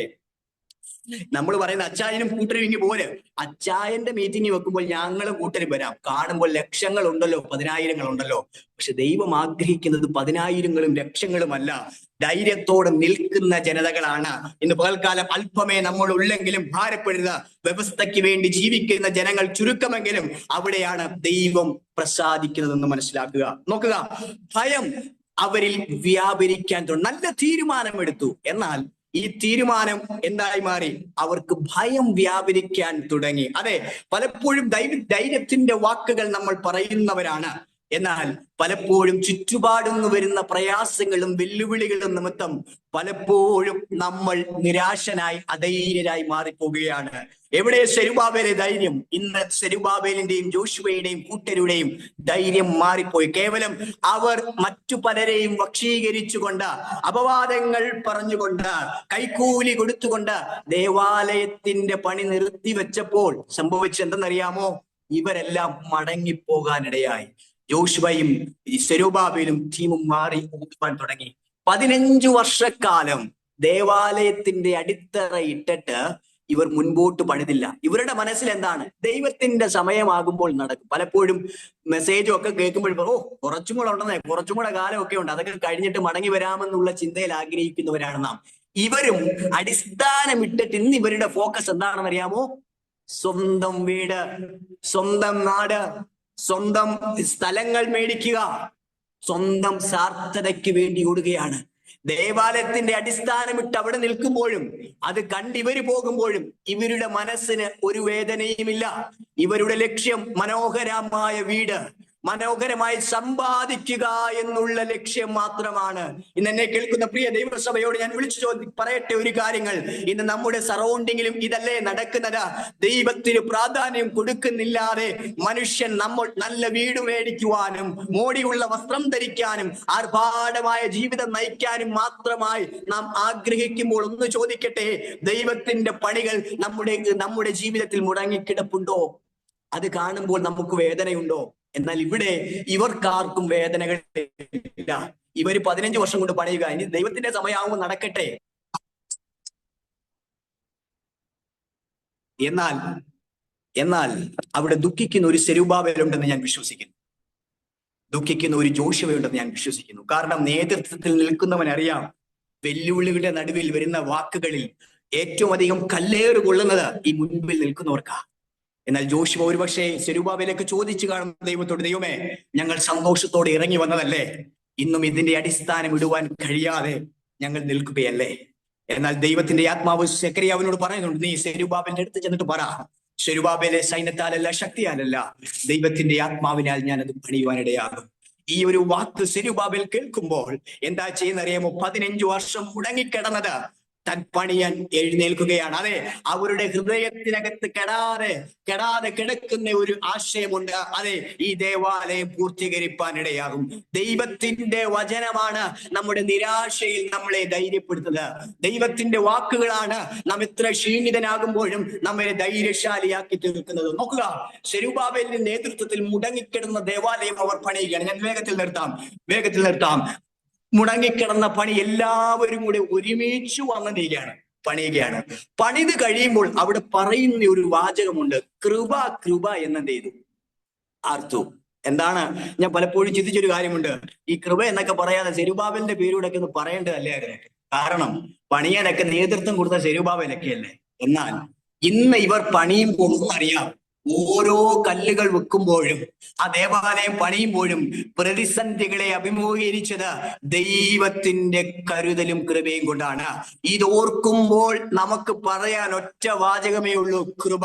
നമ്മൾ പറയുന്ന അച്ചായനും കൂട്ടരും ഇനി പോലെ, അച്ചായന്റെ മീറ്റിംഗ് വെക്കുമ്പോൾ ഞങ്ങളും കൂട്ടരും വരാം. കാണുമ്പോൾ ലക്ഷങ്ങൾ ഉണ്ടല്ലോ, പതിനായിരങ്ങൾ ഉണ്ടല്ലോ. പക്ഷെ ദൈവം ആഗ്രഹിക്കുന്നത് പതിനായിരങ്ങളും ലക്ഷങ്ങളുമല്ല, ധൈര്യത്തോടെ നിൽക്കുന്ന ജനതകളാണ്. ഇന്ന് പകൽക്കാലം അല്പമേ നമ്മൾ ഉള്ളെങ്കിലും ഭാരപ്പെടരുത്. വ്യവസ്ഥയ്ക്ക് വേണ്ടി ജീവിക്കുന്ന ജനങ്ങൾ ചുരുക്കമെങ്കിലും അവിടെയാണ് ദൈവം പ്രസാദിക്കുന്നതെന്ന് മനസ്സിലാക്കുക. നോക്കുക, ഭയം അവരിൽ വ്യാപരിക്കാൻ തുടങ്ങി. നല്ല തീരുമാനമെടുത്തു, എന്നാൽ ഈ തീരുമാനം എന്തായി മാറി? അവർക്ക് ഭയം വ്യാപരിക്കാൻ തുടങ്ങി. അതെ, പലപ്പോഴും ധൈര്യത്തിന്റെ വാക്കുകൾ നമ്മൾ പറയുന്നവരാണ്. എന്നാൽ പലപ്പോഴും ചുറ്റുപാടുന്നു വരുന്ന പ്രയാസങ്ങളും വെല്ലുവിളികളും നിമിത്തം പലപ്പോഴും നമ്മൾ നിരാശനായി അധൈര്യരായി മാറിപ്പോവുകയാണ്. എവിടെ സെരുബാബേലെ ധൈര്യം? ഇന്ന് സെരുബാബേലിന്റെയും ജോഷുവയുടെയും കൂട്ടരുടെയും ധൈര്യം മാറിപ്പോയി. കേവലം അവർ മറ്റു പലരെയും വക്ഷീകരിച്ചുകൊണ്ട്, അപവാദങ്ങൾ പറഞ്ഞുകൊണ്ട്, കൈക്കൂലി കൊടുത്തുകൊണ്ട് ദേവാലയത്തിന്റെ പണി നിർത്തിവെച്ചപ്പോൾ സംഭവിച്ചെന്തെന്നറിയാമോ? ഇവരെല്ലാം മടങ്ങിപ്പോകാനിടയായി. ജോഷുവയും സെരുബാബേലും ടീമും മാറി ഓടുവാൻ തുടങ്ങി. 15 വർഷക്കാലം ദേവാലയത്തിന്റെ അടിത്തറ ഇട്ടിട്ട് ഇവർ മുൻപോട്ട് പണിതില്ല. ഇവരുടെ മനസ്സിൽ എന്താണ്? ദൈവത്തിന്റെ സമയമാകുമ്പോൾ നടക്കും. പലപ്പോഴും മെസ്സേജും ഒക്കെ കേൾക്കുമ്പോൾ കുറച്ചും കൂടെ ഉണ്ടെന്നേ, കുറച്ചും കൂടെ കാലമൊക്കെ ഉണ്ട്, അതൊക്കെ കഴിഞ്ഞിട്ട് മടങ്ങി വരാമെന്നുള്ള ചിന്തയിൽ ആഗ്രഹിക്കുന്നവരാണ് നാം. ഇവരും അടിസ്ഥാനം ഇട്ടിട്ട് ഇന്ന് ഇവരുടെ ഫോക്കസ് എന്താണെന്ന് അറിയാമോ? സ്വന്തം വീട്, സ്വന്തം നാട്, സ്വന്തം സ്ഥലങ്ങൾ മേടിക്കുക, സ്വന്തം സാർത്ഥതയ്ക്ക് വേണ്ടി ഓടുകയാണ്. ദേവാലയത്തിന്റെ അടിസ്ഥാനമിട്ട് അവിടെ നിൽക്കുമ്പോഴും അത് കണ്ടിവര് പോകുമ്പോഴും ഇവരുടെ മനസ്സിന് ഒരു വേദനയുമില്ല. ഇവരുടെ ലക്ഷ്യം മനോഹരമായ വീട്, മനോഹരമായി സമ്പാദിക്കുക എന്നുള്ള ലക്ഷ്യം മാത്രമാണ്. ഇന്ന് എന്നെ കേൾക്കുന്ന പ്രിയ ദൈവസഭയോട് ഞാൻ വിളിച്ചു പറയട്ടെ ഒരു കാര്യങ്ങൾ. ഇന്ന് നമ്മുടെ സറൗണ്ടിങ്ങിലും ഇതല്ലേ നടക്കുന്നത്. ദൈവത്തിന് പ്രാധാന്യം കൊടുക്കുന്നില്ലാതെ മനുഷ്യൻ നമ്മൾ നല്ല വീട് മേടിക്കുവാനും മോടിയുള്ള വസ്ത്രം ധരിക്കാനും ആർഭാടമായ ജീവിതം നയിക്കാനും മാത്രമായി നാം ആഗ്രഹിക്കുമ്പോൾ ഒന്ന് ചോദിക്കട്ടെ, ദൈവത്തിന്റെ പണികൾ നമ്മുടെ ജീവിതത്തിൽ മുടങ്ങിക്കിടപ്പുണ്ടോ? അത് കാണുമ്പോൾ നമുക്ക് വേദനയുണ്ടോ? എന്നാൽ ഇവിടെ ഇവർക്കാർക്കും വേദനകളില്ല. ഇവര് 15 വർഷം കൊണ്ട് പണിയുക, ഇനി ദൈവത്തിന്റെ സമയമാകുമ്പോൾ നടക്കട്ടെ. എന്നാൽ അവിടെ ദുഃഖിക്കുന്ന ഒരു സെരുബ്ബാബേലുണ്ടെന്ന് ഞാൻ വിശ്വസിക്കുന്നു. ദുഃഖിക്കുന്ന ഒരു ജോഷുവയുണ്ടെന്ന് ഞാൻ വിശ്വസിക്കുന്നു. കാരണം നേതൃത്വത്തിൽ നിൽക്കുന്നവൻ അറിയാം, വെല്ലുവിളികളുടെ നടുവിൽ വരുന്ന വാക്കുകളിൽ ഏറ്റവും അധികം കല്ലേറ് കൊള്ളുന്നത് ഈ മുൻപിൽ നിൽക്കുന്നവർക്കാ. എന്നാൽ ജോഷുവ ഒരുപക്ഷെ സെരുബ്ബാബേലേക്ക് ചോദിച്ചു കാണും ദൈവത്തോട്, ദൈവമേ, ഞങ്ങൾ സന്തോഷത്തോടെ ഇറങ്ങി വന്നതല്ലേ, ഇന്നും ഇതിന്റെ അടിസ്ഥാനം ഇടുവാൻ കഴിയാതെ ഞങ്ങൾ നിൽക്കുകയല്ലേ? എന്നാൽ ദൈവത്തിന്റെ ആത്മാവ് സെഖര്യാവിനോട് പറയുന്നുണ്ട്, നീ സെരുബ്ബാബേലിന്റെ അടുത്ത് ചെന്നിട്ട് പറ, സെരുബ്ബാബേലെ സൈന്യത്താലല്ല ശക്തിയാലല്ല ദൈവത്തിന്റെ ആത്മാവിനാൽ ഞാൻ അത് പണിയുവാനിടയാകും. ഈ ഒരു വാക്ക് സെരുബ്ബാബേൽ കേൾക്കുമ്പോൾ എന്താ ചെയ്യുന്നറിയാമോ? 15 വർഷം മുടങ്ങിക്കിടന്നത് താൻ പണിയാൻ എഴുന്നേൽക്കുകയാണ്. അതെ, അവരുടെ ഹൃദയത്തിനകത്ത് കെടാതെ കിടക്കുന്ന ഒരു ആശയമുണ്ട്. അതെ, ഈ ദേവാലയം പൂർത്തീകരിപ്പാനിടയാകും. ദൈവത്തിന്റെ വചനമാണ് നമ്മുടെ നിരാശയിൽ നമ്മളെ ധൈര്യപ്പെടുത്തുന്നത്. ദൈവത്തിന്റെ വാക്കുകളാണ് നാം എത്ര ക്ഷീണിതനാകുമ്പോഴും നമ്മെ ധൈര്യശാലിയാക്കി തീർക്കുന്നത്. നോക്കുക, സെരുബ്ബാബേലിന്റെ നേതൃത്വത്തിൽ മുടങ്ങിക്കിടന്ന ദേവാലയം അവർ പണിയുകയാണ്. ഞാൻ വേഗത്തിൽ നിർത്താം. മുടങ്ങിക്കിടന്ന പണി എല്ലാവരും കൂടെ ഒരുമിച്ച് വന്നതിലാണ് പണിയുകയാണ്. പണിത് കഴിയുമ്പോൾ അവിടെ പറയുന്ന ഒരു വാചകമുണ്ട്, കൃപ എന്നെന്ത് ചെയ്തു? ആർത്തു. എന്താണ്? ഞാൻ പലപ്പോഴും ചിന്തിച്ചൊരു കാര്യമുണ്ട്, ഈ കൃപ എന്നൊക്കെ പറയാതെ സെരുബ്ബാബേലിന്റെ പേരൂടൊക്കെ ഒന്ന് പറയേണ്ടതല്ലേ അതിനൊക്കെ? കാരണം പണിയാനൊക്കെ നേതൃത്വം കൊടുത്ത സെരുബ്ബാബേലൊക്കെ അല്ലേ. എന്നാൽ ഇന്ന് ഇവർ പണിയുമ്പോൾ ഒന്നറിയാം, ഓരോ കല്ലുകൾ വെക്കുമ്പോഴും ആ ദേവാലയം പണിയുമ്പോഴും പ്രതിസന്ധികളെ അഭിമുഖീകരിച്ചത് ദൈവത്തിന്റെ കരുതലും കൃപയും കൊണ്ടാണ്. ഇത് ഓർക്കുമ്പോൾ നമുക്ക് പറയാൻ ഒറ്റ വാചകമേ ഉള്ളൂ, കൃപ.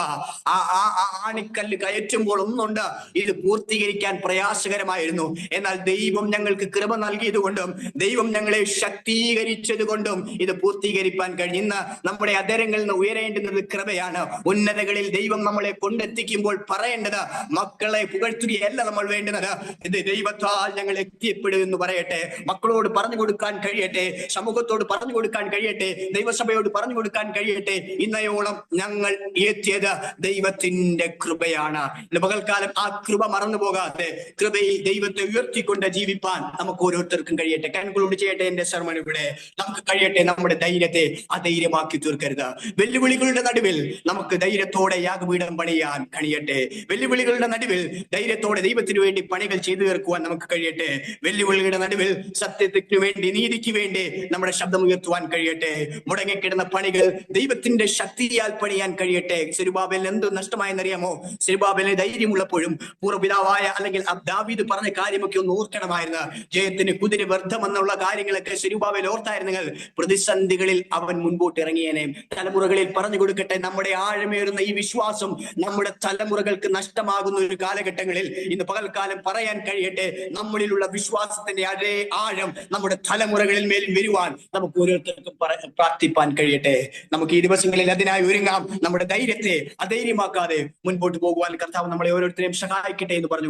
ആണിക്കല്ല് കയറ്റുമ്പോൾ ഒന്നുണ്ട്, ഇത് പൂർത്തീകരിക്കാൻ പ്രയാസകരമായിരുന്നു. എന്നാൽ ദൈവം ഞങ്ങൾക്ക് കൃപ നൽകിയത് കൊണ്ടും ദൈവം ഞങ്ങളെ ശക്തീകരിച്ചത് കൊണ്ടും ഇത് പൂർത്തീകരിക്കാൻ കഴിഞ്ഞു. ഇന്ന് നമ്മുടെ അധരങ്ങളിൽ നിന്ന് ഉയരേണ്ടുന്നത് കൃപയാണ്. ഉന്നതകളിൽ ദൈവം നമ്മളെ കൊണ്ടെത്തി പറയേണ്ടത് മക്കളെ പുകഴ്ത്തുകയല്ല നമ്മൾ വേണ്ടുന്നത്, ഇത് ദൈവത്താൽ ഞങ്ങൾ എത്തിപ്പെടുമെന്ന് പറയട്ടെ. മക്കളോട് പറഞ്ഞു കൊടുക്കാൻ കഴിയട്ടെ, സമൂഹത്തോട് പറഞ്ഞു കൊടുക്കാൻ കഴിയട്ടെ, ദൈവസഭയോട് പറഞ്ഞു കൊടുക്കാൻ കഴിയട്ടെ, ഇന്നയോളം ഞങ്ങൾ എത്തിയത് ദൈവത്തിന്റെ കൃപയാണ്. പകൽക്കാലം ആ കൃപ മറന്നു പോകാതെ കൃപയിൽ ദൈവത്തെ ഉയർത്തിക്കൊണ്ട് ജീവിപ്പാൻ നമുക്ക് ഓരോരുത്തർക്കും കഴിയട്ടെ. കൺക്ലൂഡ് ചെയ്യട്ടെ എന്റെ സർമൺ ഇവിടെ. നമുക്ക് കഴിയട്ടെ നമ്മുടെ ധൈര്യത്തെ അധൈര്യമാക്കി തീർക്കരുത്. വെല്ലുവിളികളുടെ നടുവിൽ നമുക്ക് ധൈര്യത്തോടെ യാഗപീഠം പണിയാൻ കഴിയട്ടെ. വെല്ലുവിളികളുടെ നടുവിൽ ധൈര്യത്തോടെ ദൈവത്തിന് വേണ്ടി പണികൾ ചെയ്തു തീർക്കുവാൻ നമുക്ക് കഴിയട്ടെ. വെല്ലുവിളികളുടെ നടുവിൽ സത്യത്തിന് വേണ്ടി, നീതിക്ക് വേണ്ടി നമ്മുടെ ശബ്ദം ഉയർത്തുവാൻ കഴിയട്ടെ. മുടങ്ങിക്കിടുന്ന പണികൾ ദൈവത്തിന്റെ ശക്തിയാൽ പണിയാൻ കഴിയട്ടെ. സെരുബ്ബാബേലിന് എന്ത് നഷ്ടമായെന്നറിയാമോ? സെരുബ്ബാബേലിന് ധൈര്യമുള്ളപ്പോഴും പൂർവ്വപിതാവായ അല്ലെങ്കിൽ ദാവീദ് പറഞ്ഞ കാര്യമൊക്കെ ഒന്ന് ഓർക്കണമായിരുന്നു. ജയത്തിന് കുതിര വ്യർത്ഥം എന്നുള്ള കാര്യങ്ങളൊക്കെ സെരുബ്ബാബേൽ ഓർത്തായിരുന്നെങ്കിൽ പ്രതിസന്ധികളിൽ അവൻ മുൻപോട്ട് ഇറങ്ങിയേനെ. തലമുറകളിൽ പറഞ്ഞു കൊടുക്കട്ടെ, നമ്മുടെ ആഴമേറുന്ന ഈ വിശ്വാസം നമ്മുടെ തലമുറകൾക്ക് നഷ്ടമാകുന്ന ഒരു കാലഘട്ടങ്ങളിൽ ഇന്ന് പകൽക്കാലം പറയാൻ കഴിയട്ടെ, നമ്മളിലുള്ള വിശ്വാസത്തിന്റെ അതേ ആഴം നമ്മുടെ തലമുറകളിൽ മേൽ വരുവാൻ നമുക്ക് ഓരോരുത്തർക്കും പ്രാർത്ഥിപ്പാൻ കഴിയട്ടെ. നമുക്ക് ഈ ദിവസങ്ങളിൽ അതിനായി ഒരുങ്ങാം. നമ്മുടെ ധൈര്യത്തെ അധൈര്യമാക്കാതെ മുൻപോട്ട് പോകുവാൻ കർത്താവ് നമ്മളെ ഓരോരുത്തരെയും സഹായിക്കട്ടെ എന്ന് പറഞ്ഞു.